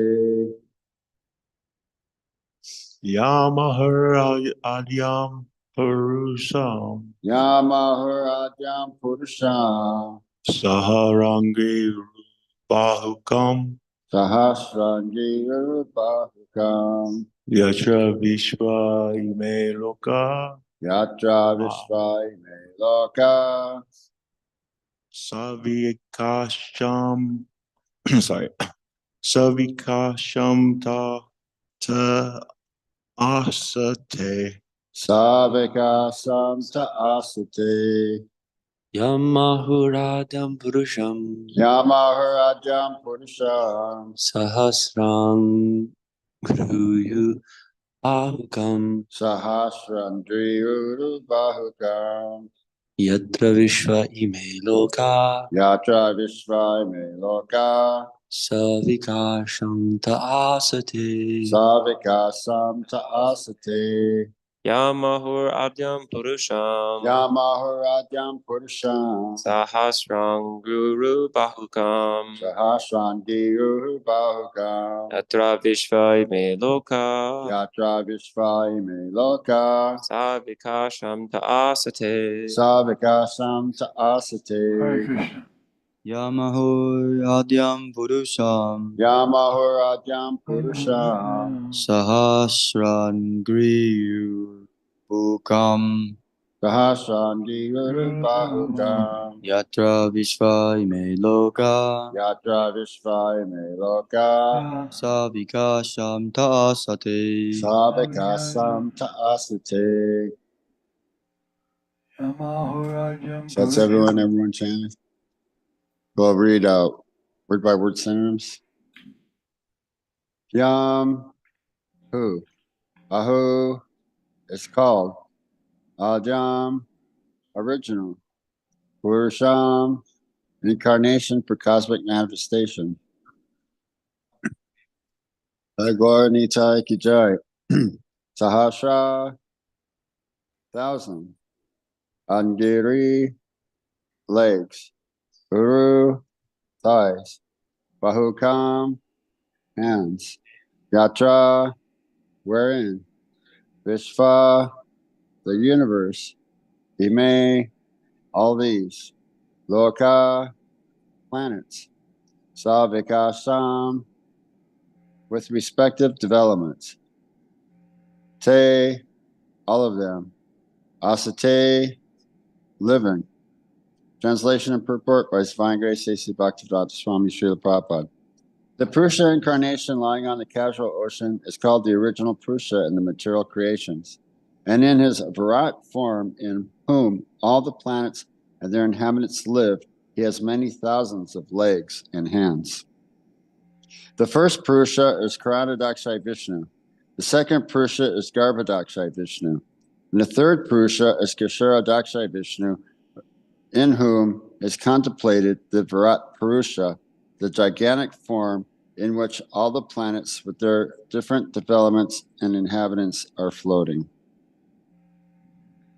Yamahoradyam Purusham Yamahuratyam Purusham Saharangi Bahukam Sahasrangi Bahukam Yatra Vishwa Ime Loka Yatra Vishvaimi Loka Savikasham sorry Savikasham Ta Asate Savika Santa Asate Yamahuradam Purusham Yamahuratyam Purusham Sahasrang Guruyu Ahukam Sahasrandriyu Bahukam Yatra Vishva Ime Loka Yatra Vishvaime Loka Savikasham Asate Savika Samta Asate Yamahur Adyam Purusham Yamahuradyam Purusham Sahasrang Guru Bahukam Sahasrandiyu Bahukam Yatra Vishva Ime Loka Yatra Vishvaime Loka Savikasham Ta'asate Savika Samta Asate Yamahuradam Purusham Yamahuradyam Purusham Sahasran Griyu Bukam Sahasrandiyu Bahukam Yatra Vishva Ime Loka Yatra Vishvaime Loka Savika Shamta Asate Savika Samta Asate. So that's everyone chanting. We'll read out word by word synonyms. Yam, who, ahu, is called. Ajam, original. Purusham, incarnation for cosmic manifestation. Agor Nitai Kijai. Sahasra, 1,000. Angiri, legs. Uru, thighs. Bahukam, hands. Yatra, wherein. Vishva, the universe. Ime, all these. Loka, planets. Savikasam, with respective developments. Te, all of them. Asate, living. Translation and purport by His Divine Grace A.C. Bhaktivedanta Swami Srila Prabhupada. The Purusha incarnation lying on the casual ocean is called the original Purusha in the material creations. And in his Virat form, in whom all the planets and their inhabitants live, he has many thousands of legs and hands. The first Purusha is Karanadakshay Vishnu. The second Purusha is Garbhadakshay Vishnu. And the third Purusha is Kasharadakshay Vishnu, in whom is contemplated the Virat Purusha, the gigantic form in which all the planets with their different developments and inhabitants are floating.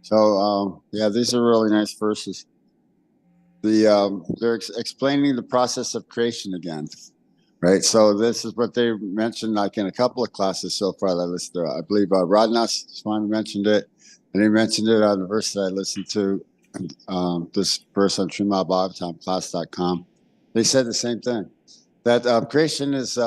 So, yeah, these are really nice verses. They're explaining the process of creation again, right? So this is what they mentioned, like in a couple of classes so far that I listened to. I believe Radhanath Swami mentioned it, and he mentioned it on the verse that I listened to. This verse on SrimadBhagavatamClass.com. They said the same thing, that creation is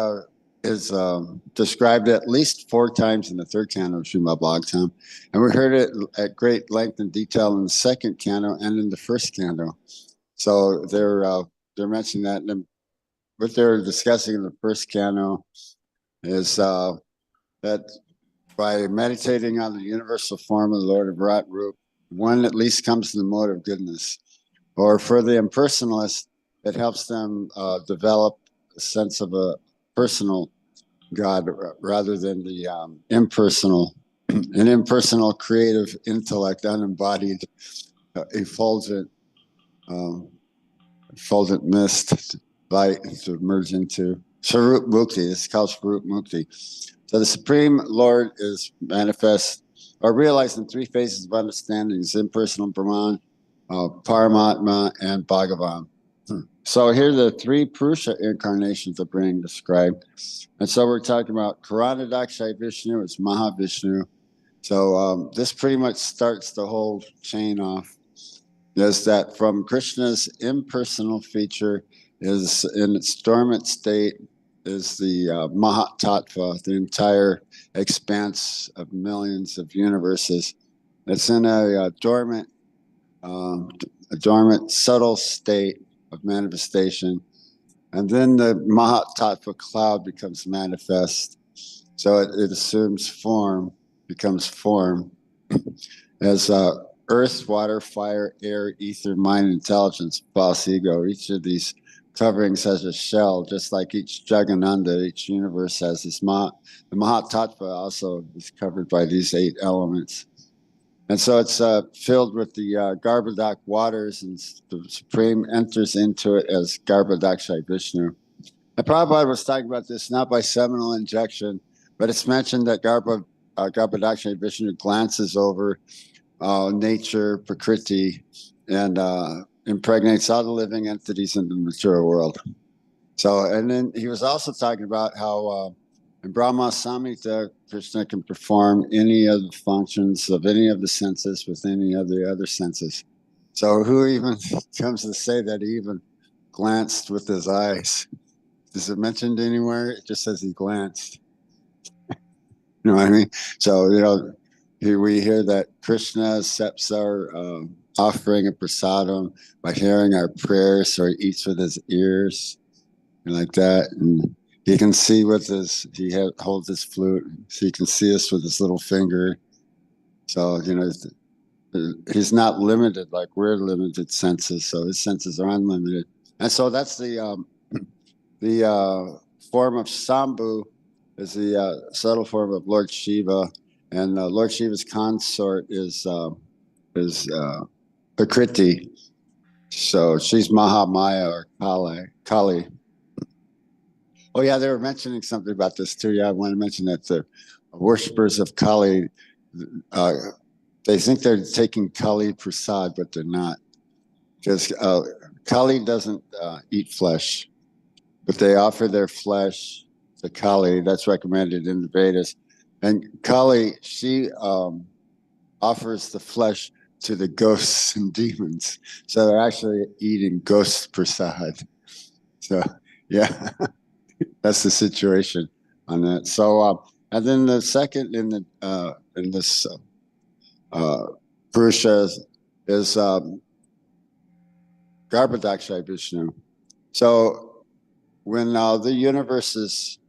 described at least 4 times in the 3rd canto of Srimad Bhagavatam, and we heard it at great length and detail in the 2nd canto and in the 1st canto. So they're mentioning that, and what they're discussing in the 1st canto is that by meditating on the universal form of the Lord of Virat Rup, one at least comes to the mode of goodness. Or for the impersonalist, it helps them develop a sense of a personal God rather than the impersonal, an impersonal creative intellect, unembodied, effulgent mist, light to merge into. Swarup Mukti, this is called Swarup Mukti. So the Supreme Lord is manifest or realized in 3 phases of understanding: impersonal Brahman, Paramatma, and Bhagavan. So here the 3 Purusha incarnations are being described. And so we're talking about Karanadakshay Vishnu, it's Mahavishnu. So this pretty much starts the whole chain off. Is that from Krishna's impersonal feature is in its dormant state is the Mahat Tattva, the entire expanse of millions of universes. It's in a dormant subtle state of manifestation. And then the Mahat Tattva cloud becomes manifest. So it assumes form, becomes form as earth, water, fire, air, ether, mind, intelligence, false ego. Each of these coverings has a shell, just like each Jagananda, each universe has this the Mahat Tattva also is covered by these 8 elements. And so it's filled with the Garbhodak waters, and the Supreme enters into it as Garbhodakshay Vishnu. And Prabhupada was talking about this not by seminal injection, but it's mentioned that Garbhodakshay Vishnu glances over nature, Prakriti, and impregnates all the living entities in the material world. So, and then he was also talking about how in Brahma Samhita, Krishna can perform any of the functions of any of the senses with any of the other senses. So who even comes to say that he even glanced with his eyes? Is it mentioned anywhere? It just says he glanced. You know what I mean? So, here we hear that Krishna accepts our offering of prasadam by hearing our prayers, or he eats with his ears, and like that. And he can see with holds his flute, so he can see us with his little finger. So, he's not limited like we're limited senses. So his senses are unlimited. And so that's the form of Sambhu is the subtle form of Lord Shiva, and Lord Shiva's consort is Prakriti. So she's Mahamaya or Kali. Oh yeah, they were mentioning something about this too. Yeah, I want to mention that the worshippers of Kali, they think they're taking Kali Prasad, but they're not, because Kali doesn't eat flesh, but they offer their flesh to Kali. That's recommended in the Vedas. And Kali, she offers the flesh to the ghosts and demons. So they're actually eating ghost prasad. So, yeah, that's the situation on that. So, and then the second in this Purusha is Garbhodakshay Vishnu. So when the universes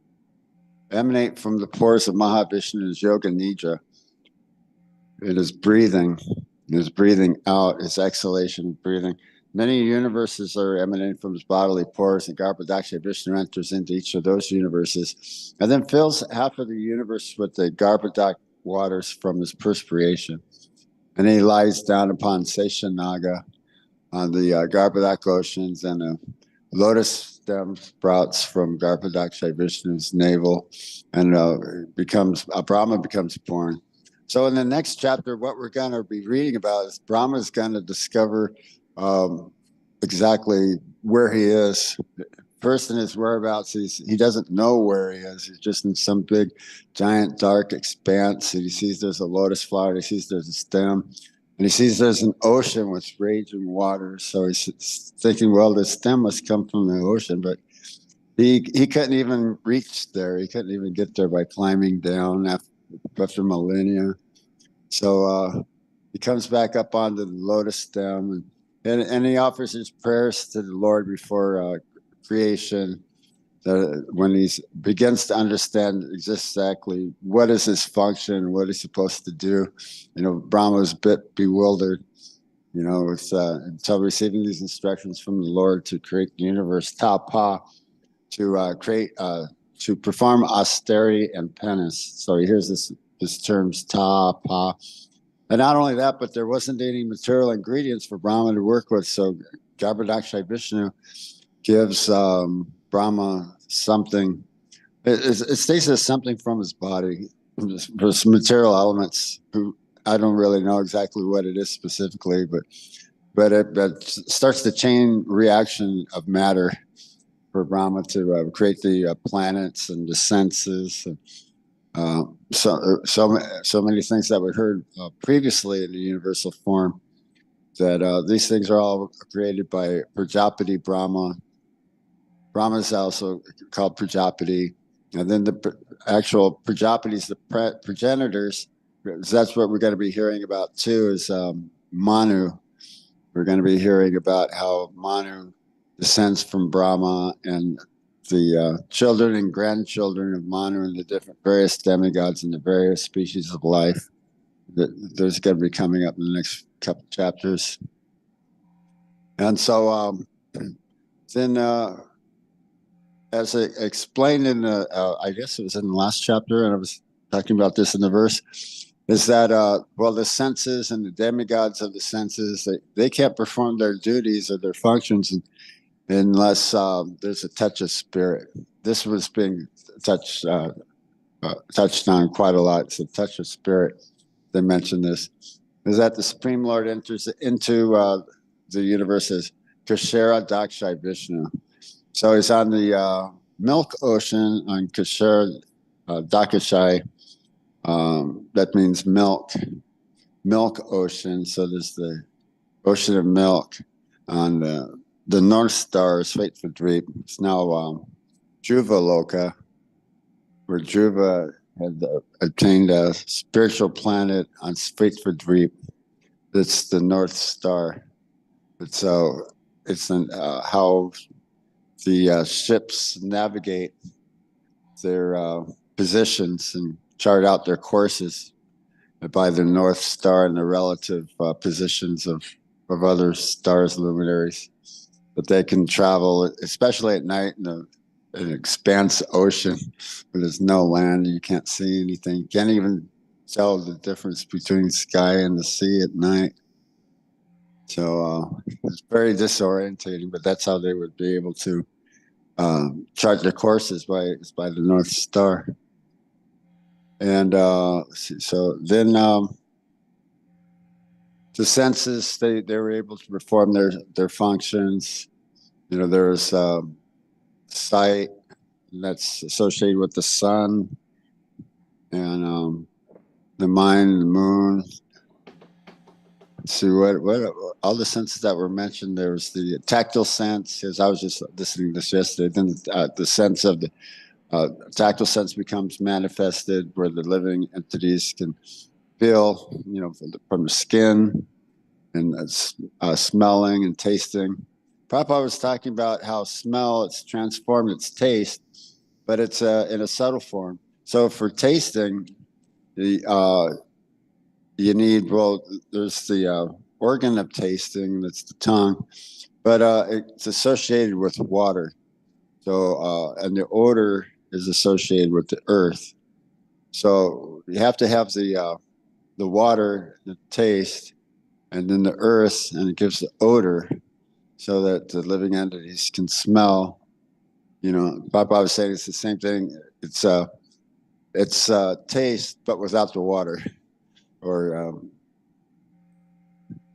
emanate from the pores of Mahavishnu's Yoga Nidra, it is breathing out, its exhalation of breathing. Many universes are emanating from his bodily pores, and Garbhodakshay Vishnu enters into each of those universes and then fills half of the universe with the Garbhodak waters from his perspiration. And he lies down upon Seshanaga on the Garbhodak oceans, and a lotus stem sprouts from Garbhodakshay Vishnu's navel, and Brahma becomes born. So in the next chapter, what we're going to be reading about is Brahma is going to discover exactly where he is. First, in his whereabouts, he doesn't know where he is. He's just in some big, giant, dark expanse. He sees there's a lotus flower. He sees there's a stem. And he sees there's an ocean with raging waters. So he's thinking, well, the stem must come from the ocean. But he couldn't even reach there. He couldn't even get there by climbing down after millennia. So he comes back up onto the lotus stem, and he offers his prayers to the Lord before creation. When he begins to understand exactly what is his function, what he's supposed to do, Brahma was a bit bewildered, until receiving these instructions from the Lord to create the universe, tapa, to perform austerity and penance. So he hears this terms tapa, and not only that, but there wasn't any material ingredients for Brahma to work with. So Garbhodakshay Vishnu gives Brahma something. It states as something from his body, for some material elements. I don't really know exactly what it is specifically, but it starts the chain reaction of matter for Brahma to create the planets and the senses, and so many things that we heard previously in the universal form. That these things are all created by Prajapati Brahma. Brahma is also called Prajapati, and then the actual Prajapatis, the progenitors. That's what we're going to be hearing about too. Is Manu. We're going to be hearing about how Manu descends from Brahma, and the children and grandchildren of Manu and the various demigods and the various species of life. There's going to be coming up in the next couple chapters. And so then, as I explained in I guess it was in the last chapter, and I was talking about this in the verse, is that, the senses and the demigods of the senses, they can't perform their duties or their functions unless there's a touch of spirit. This was being touched on quite a lot. It's a touch of spirit. They mentioned this. Is that the Supreme Lord enters into the universe as Kashera Dakshay Vishnu. So he's on the milk ocean on Kashera Dakshai. That means milk ocean. So there's the ocean of milk on the North Star, Svetadvip. It's now Dhruva Loka, where Dhruva had obtained a spiritual planet on Svetadvip. That's the North Star. But so it's how the ships navigate their positions and chart out their courses by the North Star and the relative positions of other stars, luminaries. But they can travel, especially at night, in an expanse ocean where there's no land, you can't see anything. You can't even tell the difference between sky and the sea at night. So it's very disorientating, but that's how they would be able to chart their courses by the North Star. And so then the senses, they were able to perform their functions. There's sight, and that's associated with the sun, and the mind, the moon. Let's see what all the senses that were mentioned. There was the tactile sense, because I was just listening to this yesterday. Then the sense of the tactile sense becomes manifested, where the living entities can feel, from the skin and smelling and tasting. Prabhupada was talking about how smell, it's transformed its taste, but it's in a subtle form. So for tasting, you need, there's the organ of tasting, that's the tongue, but it's associated with water. So, and the odor is associated with the earth. So you have to have the water, the taste, and then the earth, and it gives the odor so that the living entities can smell. Baba was saying it's the same thing. It's taste, but without the water, or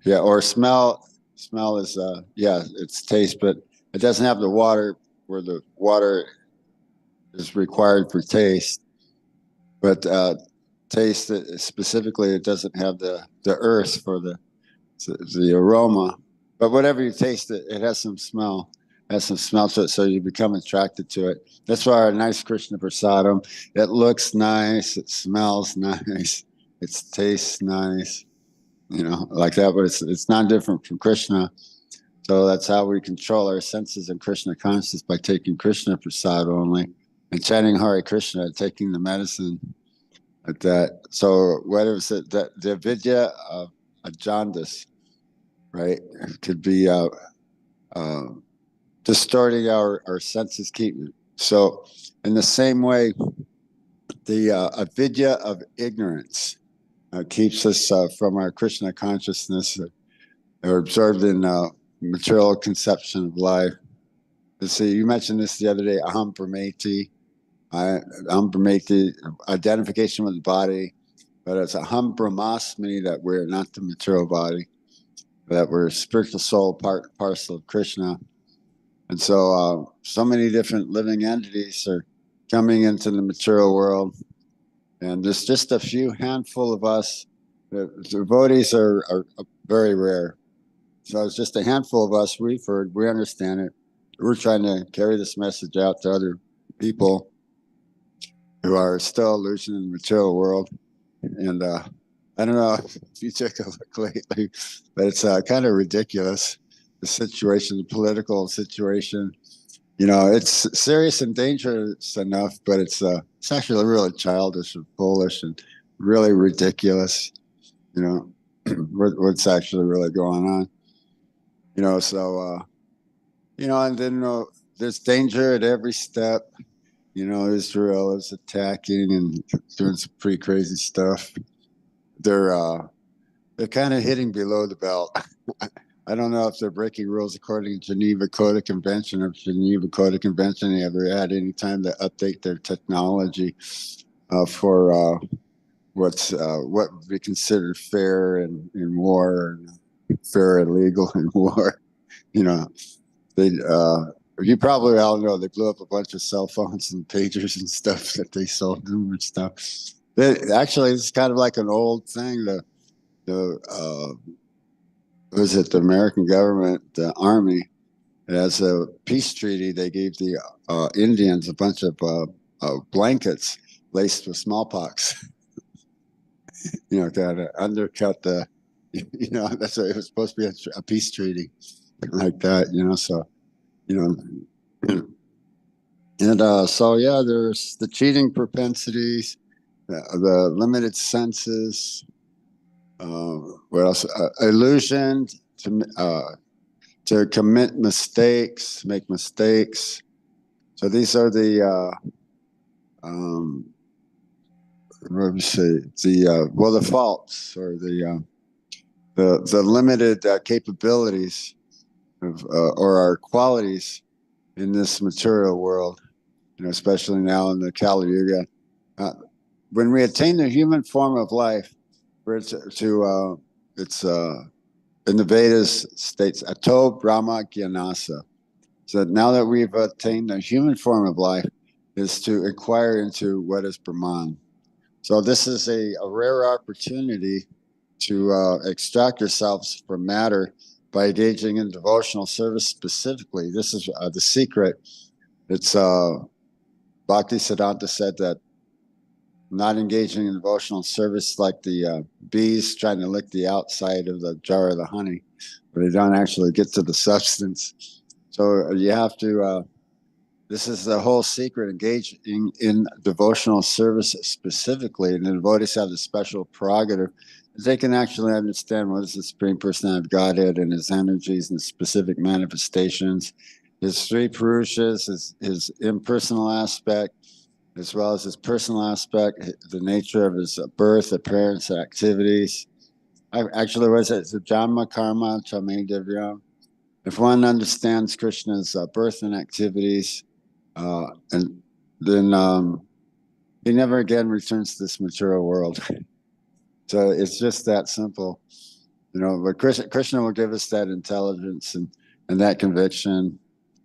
or smell. Smell is it's taste, but it doesn't have the water, where the water is required for taste. But taste, specifically, it doesn't have the earth for the aroma. But whatever you taste, it has some smell. It has some smell to it, so you become attracted to it. That's why our nice Krishna prasadam, it looks nice, it smells nice, it tastes nice, like that. But it's not different from Krishna. So that's how we control our senses in Krishna consciousness, by taking Krishna prasad only and chanting Hare Krishna, taking the medicine like that. So whether it's the vidya of a jaundice, right, it could be distorting our senses. So in the same way, the avidya of ignorance keeps us from our Krishna consciousness, or absorbed in material conception of life. Let's see, you mentioned this the other day, aham brahmeti. Aham brahmeti, identification with the body, but it's aham brahmasmi, that we're not the material body, that we're spiritual soul, parcel of Krishna. And so so many different living entities are coming into the material world, and there's just a few handful of us. The devotees are very rare. So it's just a handful of us. We've heard, we understand it. We're trying to carry this message out to other people who are still illusioned in the material world. And I don't know if you took a look lately, but it's kind of ridiculous, the situation, the political situation. It's serious and dangerous enough, but it's actually really childish and foolish and really ridiculous. What's actually really going on. And then there's danger at every step. Israel is attacking and doing some pretty crazy stuff. They're kind of hitting below the belt. I don't know if they're breaking rules according to Geneva Code of Convention. Or Geneva Code of Convention, they ever had any time to update their technology for what would be considered fair in war, and fair and legal in war. They you probably all know they blew up a bunch of cell phones and pagers and stuff that they sold them and stuff. Actually, it's kind of like an old thing. The American government, the army, as a peace treaty, they gave the Indians a bunch of blankets laced with smallpox. To undercut the, that's what it was supposed to be, a peace treaty like that. So, and so yeah, there's the cheating propensities, the limited senses. What else? Illusion to commit mistakes, make mistakes. So these are the what do we say? The faults, or the limited capabilities of or our qualities in this material world. Especially now in the Kali Yuga. When we attain the human form of life, it's in the Vedas states Ato Brahma Gyanasa. So now that we've attained the human form of life, is to inquire into what is Brahman. So this is a rare opportunity to extract yourselves from matter by engaging in devotional service specifically. This is the secret. It's Bhakti Siddhanta said that not engaging in devotional service like the bees trying to lick the outside of the jar of the honey, but they don't actually get to the substance. So you have to, this is the whole secret, engaging in devotional service specifically, and the devotees have the special prerogative. They can actually understand what is the Supreme Personality of Godhead and his energies and specific manifestations, his three Purushas, his impersonal aspect, as well as his personal aspect, the nature of his birth, appearance, activities. Actually, was it Janma Karma Chame Divyam? If one understands Krishna's birth and activities, and then he never again returns to this material world. So it's just that simple, but Krishna will give us that intelligence and that conviction,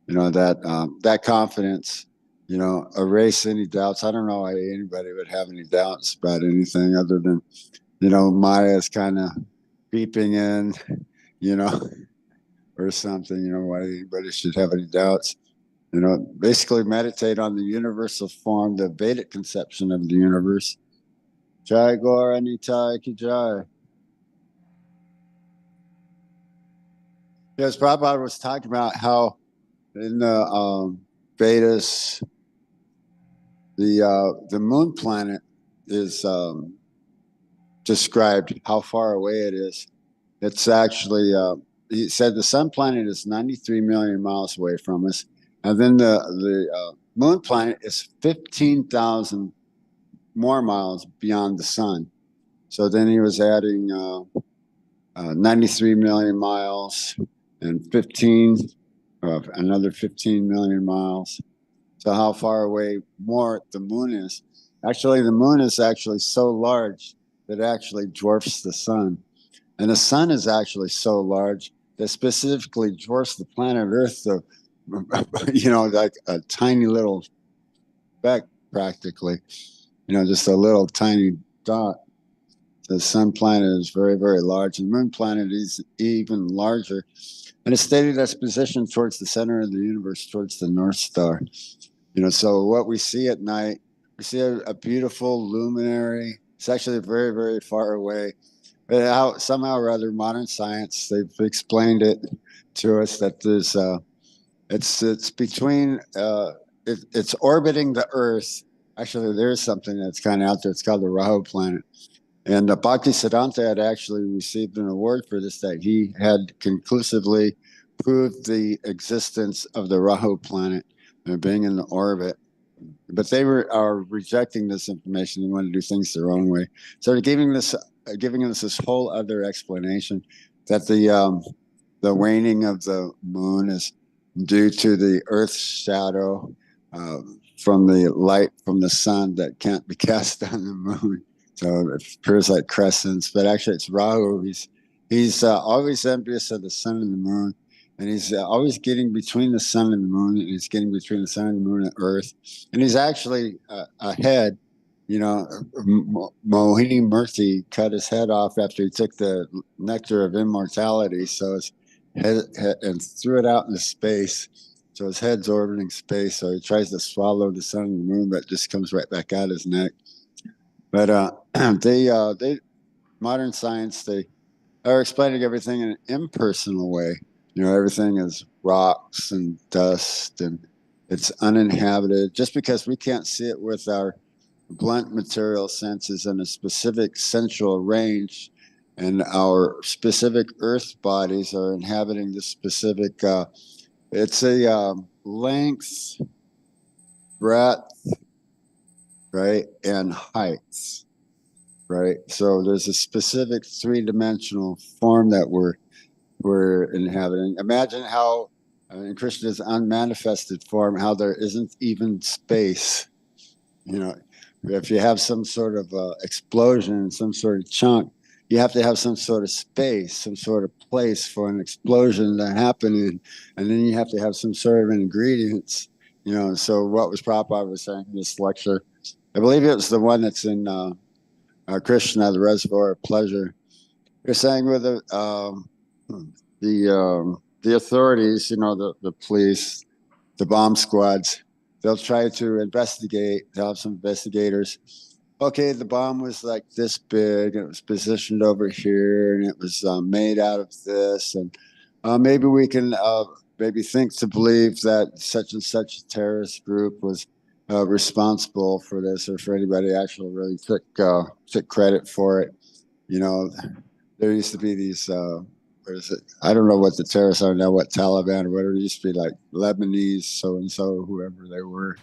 that confidence, erase any doubts. I don't know why anybody would have any doubts about anything other than, Maya is kind of creeping in, or something, why anybody should have any doubts. Basically meditate on the universal form, the Vedic conception of the universe. Jai Gaura Nitai Ki Jai. Yes, Prabhupada was talking about how in the Vedas, the moon planet is described how far away it is. It's actually, he said the sun planet is 93 million miles away from us. And then the moon planet is 15,000 more miles beyond the sun. So then he was adding 93 million miles and another 15 million miles. So how far away more the moon is. Actually, the moon is actually so large that it actually dwarfs the sun. And the sun is actually so large that specifically dwarfs the planet Earth, like a tiny little speck practically, just a little tiny dot. The sun planet is very, very large, and the moon planet is even larger. And it's stated as positioned towards the center of the universe, towards the North Star. So what we see at night, we see a beautiful luminary. It's actually very, very far away. But somehow or other, modern science, they've explained it to us that there's it's between it's orbiting the Earth. Actually, there's something that's kind of out there. It's called the Rahu planet. And Bhakti Siddhanta had actually received an award for this, that he had conclusively proved the existence of the Rahu planet being in the orbit. But they are rejecting this information. They want to do things their own way. So they're giving us this whole other explanation that the waning of the moon is due to the Earth's shadow from the light from the sun that can't be cast on the moon. So it appears like crescents, but actually it's Rahu. He's always envious of the sun and the moon, and he's always getting between the sun and the moon, and he's getting between the sun and the moon and Earth, and he's actually ahead. Mohini Murthy cut his head off after he took the nectar of immortality, so his head and threw it out into space. So his head's orbiting space, so he tries to swallow the sun and the moon, but it just comes right back out his neck. But they modern science, they are explaining everything in an impersonal way. Everything is rocks and dust, and it's uninhabited. Just because we can't see it with our blunt material senses in a specific central range, and our specific Earth bodies are inhabiting the specific. It's a length, breadth, right, and heights, right. So there's a specific three-dimensional form that we're inhabiting. Imagine how in Krishna's unmanifested form, how there isn't even space. If you have some sort of explosion, some sort of chunk, you have to have some sort of space, some sort of place for an explosion to happen in, and then you have to have some sort of ingredients. So what was Prabhupada was saying in this lecture, I believe it was the one that's in Krishna, the Reservoir of Pleasure. You're saying with the authorities, the police, the bomb squads, they'll try to investigate. They'll have some investigators, okay, the bomb was like this big, and it was positioned over here, and it was made out of this, and maybe we can maybe think to believe that such and such a terrorist group was responsible for this, or for anybody actually really took credit for it. You know, there used to be these. What is it? I don't know what the terrorists are now, what Taliban or whatever. It used to be like Lebanese, so and so, whoever they were,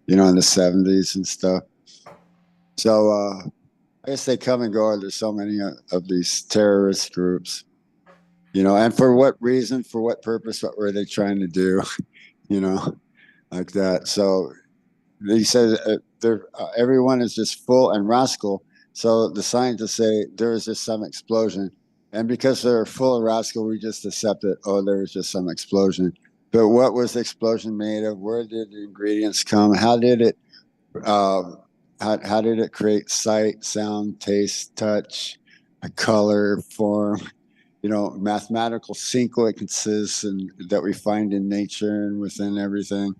in the 70s and stuff. So I guess they come and go. There's so many of these terrorist groups, and for what reason, for what purpose, what were they trying to do, like that. So he said everyone is just full and rascal. So the scientists say there is just some explosion. And because they're full of rascal, we just accept it. Oh, there was just some explosion. But what was the explosion made of? Where did the ingredients come? How did it how did it create sight, sound, taste, touch, color, form, mathematical sequences and that we find in nature and within everything,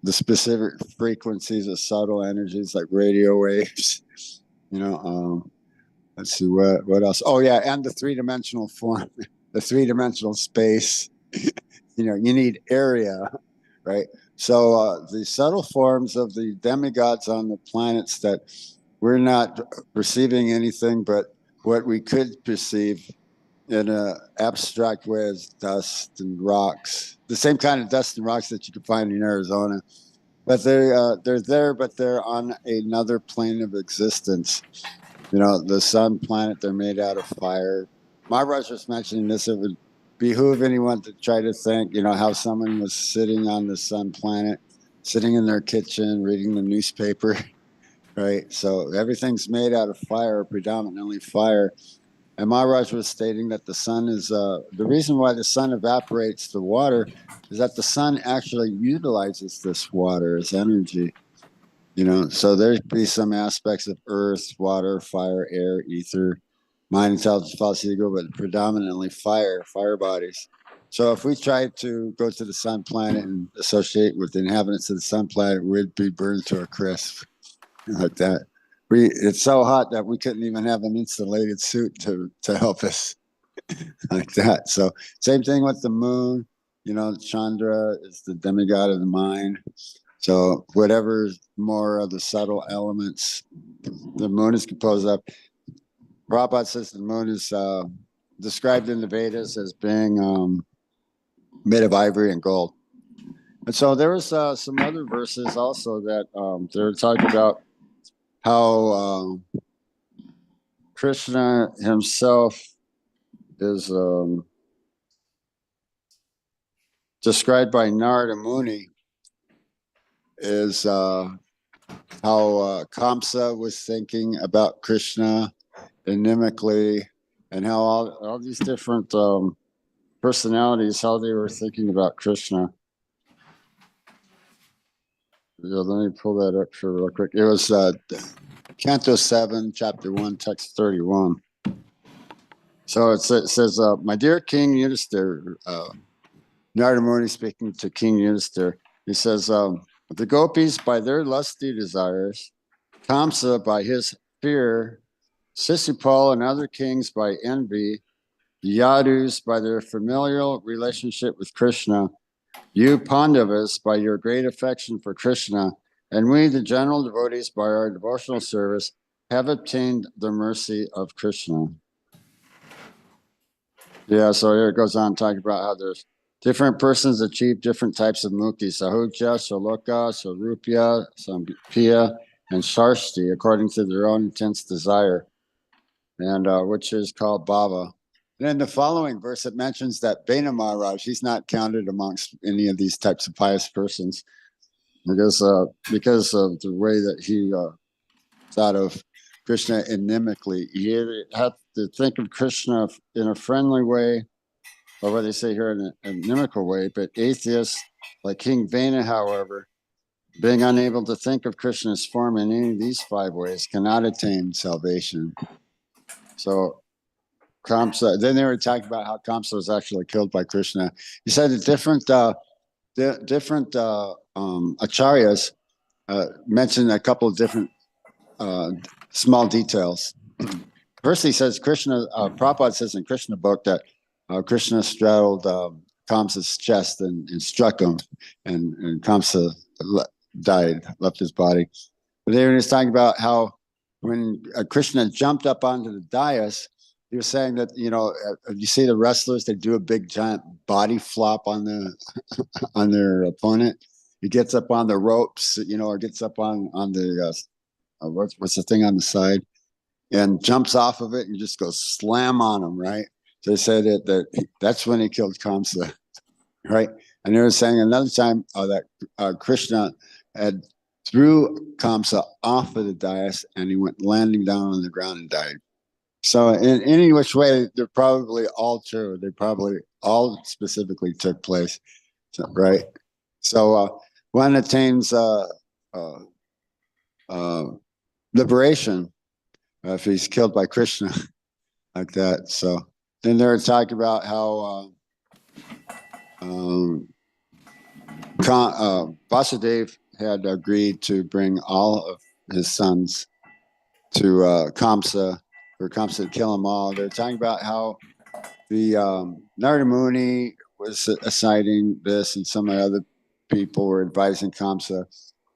the specific frequencies of subtle energies like radio waves, let's see what else. Oh yeah, and the three-dimensional form, the three-dimensional space. You need area, right? So the subtle forms of the demigods on the planets that we're not perceiving anything but what we could perceive in an abstract way as dust and rocks, the same kind of dust and rocks that you can find in Arizona. But they're there, but they're on another plane of existence. The sun, planet, they're made out of fire. Maharaj was mentioning this. It would behoove anyone to try to think, how someone was sitting on the sun planet, sitting in their kitchen, reading the newspaper, right? So everything's made out of fire, predominantly fire. And Maharaj was stating that the sun is, the reason why the sun evaporates the water is that the sun actually utilizes this water as energy. So there'd be some aspects of earth, water, fire, air, ether, mind, intelligence, false ego, but predominantly fire bodies. So if we tried to go to the sun planet and associate with the inhabitants of the sun planet, we'd be burned to a crisp like that. It's so hot that we couldn't even have an insulated suit to help us like that. So same thing with the moon. Chandra is the demigod of the mind. So whatever more of the subtle elements the moon is composed of. Prabhupada says the moon is described in the Vedas as being made of ivory and gold. And so there was some other verses also that they're talking about how Krishna himself is described by Narada Muni is how Kamsa was thinking about Krishna inimically, and how all these different personalities, how they were thinking about Krishna. Yeah, let me pull that up for real quick. It was Canto 7, Chapter 1, Text 31. So it says, my dear King Yudhisthira, Narada Muni speaking to King Yudhisthira, he says, the gopis by their lusty desires, Kamsa by his fear, Sisupal and other kings by envy, the Yadus by their familial relationship with Krishna, you Pandavas by your great affection for Krishna, and we, the general devotees, by our devotional service, have obtained the mercy of Krishna. Yeah, so here it goes on talking about how there's different persons achieve different types of mukti, sahuja, saloka, sarupya, sampiya, and sharshti, according to their own intense desire, and which is called bhava. And in the following verse, it mentions that Bena Maharaj, he's not counted amongst any of these types of pious persons because of the way that he thought of Krishna inimically. He had to think of Krishna in a friendly way, or what they say here in an inimical way. But atheists like King Vena, however, being unable to think of Krishna's form in any of these 5 ways, cannot attain salvation. So Kamsa, then they were talking about how Kamsa was actually killed by Krishna. He said that different acharyas mention a couple of different small details. First, he says Krishna, Prabhupada says in Krishna book that Krishna straddled Kamsa's chest and struck him, and Kamsa died, left his body. But they were just talking about how when Krishna jumped up onto the dais, he was saying that, you know, you see the wrestlers, they do a big giant body flop on the on their opponent. He gets up on the ropes, you know, or gets up on the what's the thing on the side, and jumps off of it and just goes slam on him, right? So they said that's when he killed Kamsa, right? And they were saying another time that Krishna had threw Kamsa off of the dais and he went landing down on the ground and died. So in any which way, they're probably all true. They probably all specifically took place, right? So one attains liberation if he's killed by Krishna like that. So then they were talking about how Vasudev had agreed to bring all of his sons to Kamsa, for Kamsa to kill them all. They're talking about how the Narada Muni was citing this, and some other people were advising Kamsa.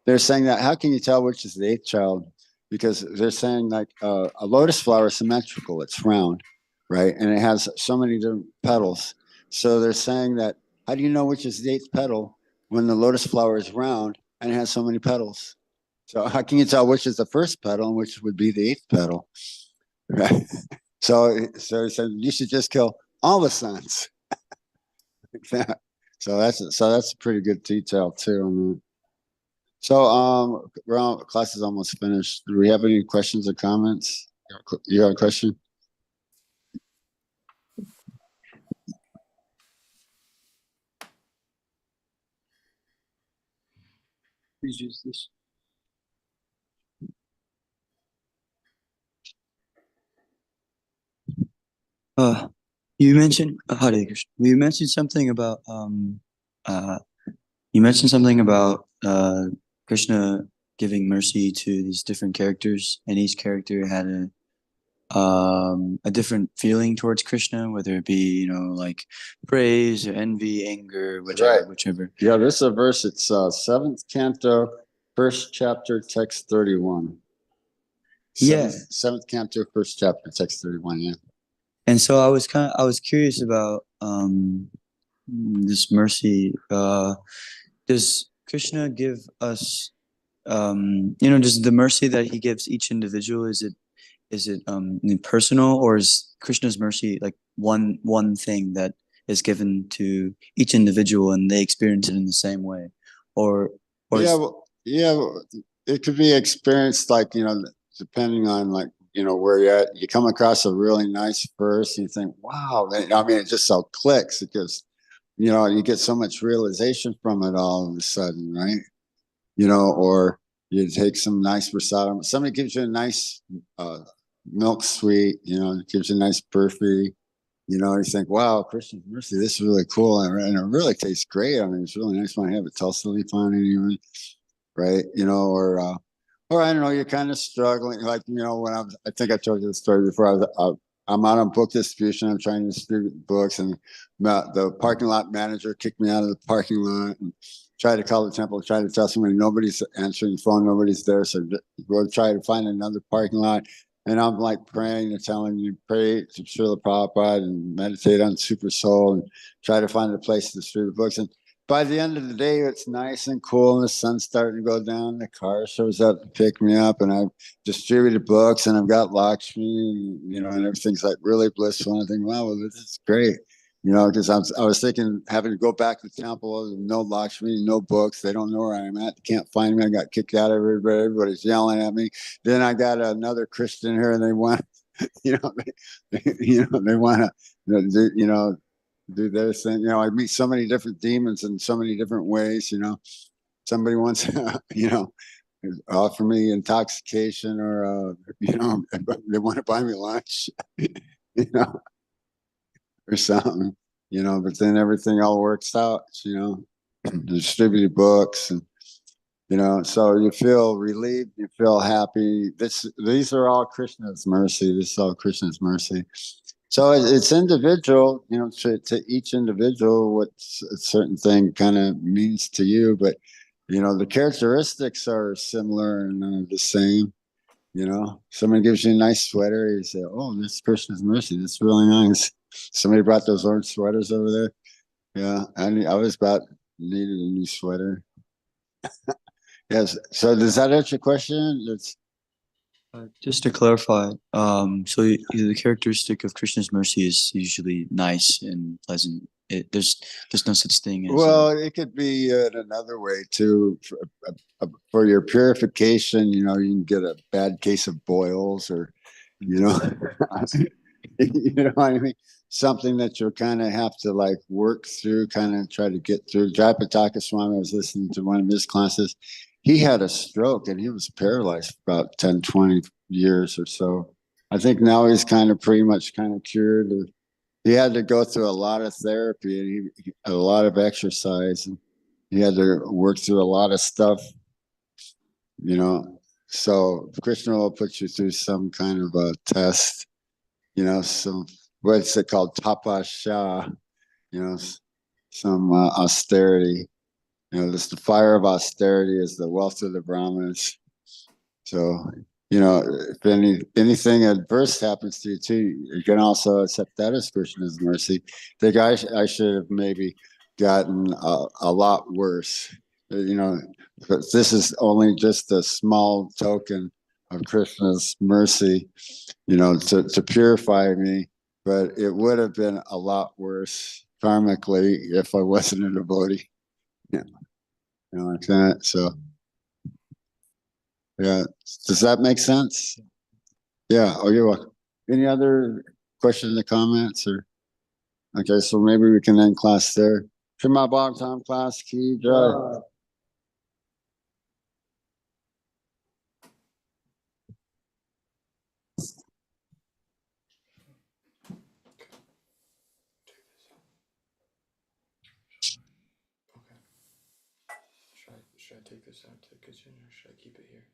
They're saying that how can you tell which is the eighth child? Because they're saying like a lotus flower is symmetrical, it's round, right? And it has so many different petals. So they're saying that how do you know which is the eighth petal when the lotus flower is round and it has so many petals? So how can you tell which is the first petal and which would be the eighth petal? Right. So he said you should just kill all the sons. Like that. So that's a pretty good detail too. I mean, so class is almost finished. Do we have any questions or comments? You have a question? Please use this. You mentioned Hare Krishna. You mentioned something about Krishna giving mercy to these different characters, and each character had a different feeling towards Krishna, whether it be, you know, like praise or envy, anger, whichever. Yeah, this is a verse. It's 7th canto, 1st chapter, text 31. Yeah. 7th canto, 1st chapter, text 31. Yeah. And so I was curious about this mercy. Does Krishna give us, you know, just the mercy that he gives each individual? Is it personal, or is Krishna's mercy like one thing that is given to each individual and they experience it in the same way? Or it could be experienced like, you know, depending on like, you know, where you're at. You come across a really nice verse and you think, wow, I mean, it just so clicks because, you know, you get so much realization from it all of a sudden, right? You know, or you take some nice prasadam. Somebody gives you a nice milk sweet, you know, it gives you a nice burfi. You know, you think, wow, Christian mercy, this is really cool. And it really tastes great. I mean, it's really nice when I have a Tulsa leaf on it even, right? You know, or I don't know, you're kind of struggling. Like, you know, when I think I told you the story before, I'm out on book distribution. I'm trying to distribute books, and the parking lot manager kicked me out of the parking lot and tried to call the temple, tried to tell somebody nobody's answering the phone, nobody's there. So we'll try to find another parking lot. And I'm like praying and telling you, pray to Srila Prabhupada and meditate on Super Soul and try to find a place to distribute books. And by the end of the day, it's nice and cool, and the sun's starting to go down. The car shows up to pick me up, and I've distributed books, and I've got Lakshmi, and, you know, and everything's like really blissful. And I think, wow, well, this is great, you know, because I was thinking having to go back to the temple, no Lakshmi, no books. They don't know where I'm at. They can't find me. I got kicked out of everybody. Everybody's yelling at me. Then I got another Christian here, and they want, you know, they want to, you know, do this thing. You know, I meet so many different demons in so many different ways. You know, somebody wants, you know, offer me intoxication, or you know, they want to buy me lunch, you know, or something. You know, but then everything all works out. You know, distributed books, and So you feel relieved, you feel happy. These are all Krishna's mercy. This is all Krishna's mercy. So it's individual, to each individual what a certain thing kind of means to you, but the characteristics are similar and the same. Someone gives you a nice sweater, you say, "Oh, this is Krishna's mercy. That's really nice." Somebody brought those orange sweaters over there. Yeah, I was about needed a new sweater. Yes. So does that answer your question? Just to clarify, the characteristic of Krishna's mercy is usually nice and pleasant. There's no such thing as. Well, it could be in another way too. For your purification, you can get a bad case of boils, or you know, you know what I mean. Something that you'll kind of have to like work through, kind of try to get through. Jayapataka Swami, I was listening to one of his classes. He had a stroke and he was paralyzed for about 10, 20 years or so. I think now he's kind of pretty much kind of cured. He had to go through a lot of therapy and a lot of exercise. And he had to work through a lot of stuff, So Krishna will put you through some kind of a test, so what's it called? Tapasya, some austerity. This the fire of austerity is the wealth of the Brahmanas. So, if anything adverse happens to you too, you can also accept that as Krishna's mercy. I think I should have maybe gotten a lot worse, but this is only just a small token of Krishna's mercy, to purify me. But it would have been a lot worse karmically if I wasn't a devotee. Yeah, like that. So. Yeah. Does that make sense? Yeah. Oh, you're welcome. Any other questions or comments okay, so maybe we can end class there. Shema Bhagavatam class key jai. Should I take this out to the kitchen or should I keep it here?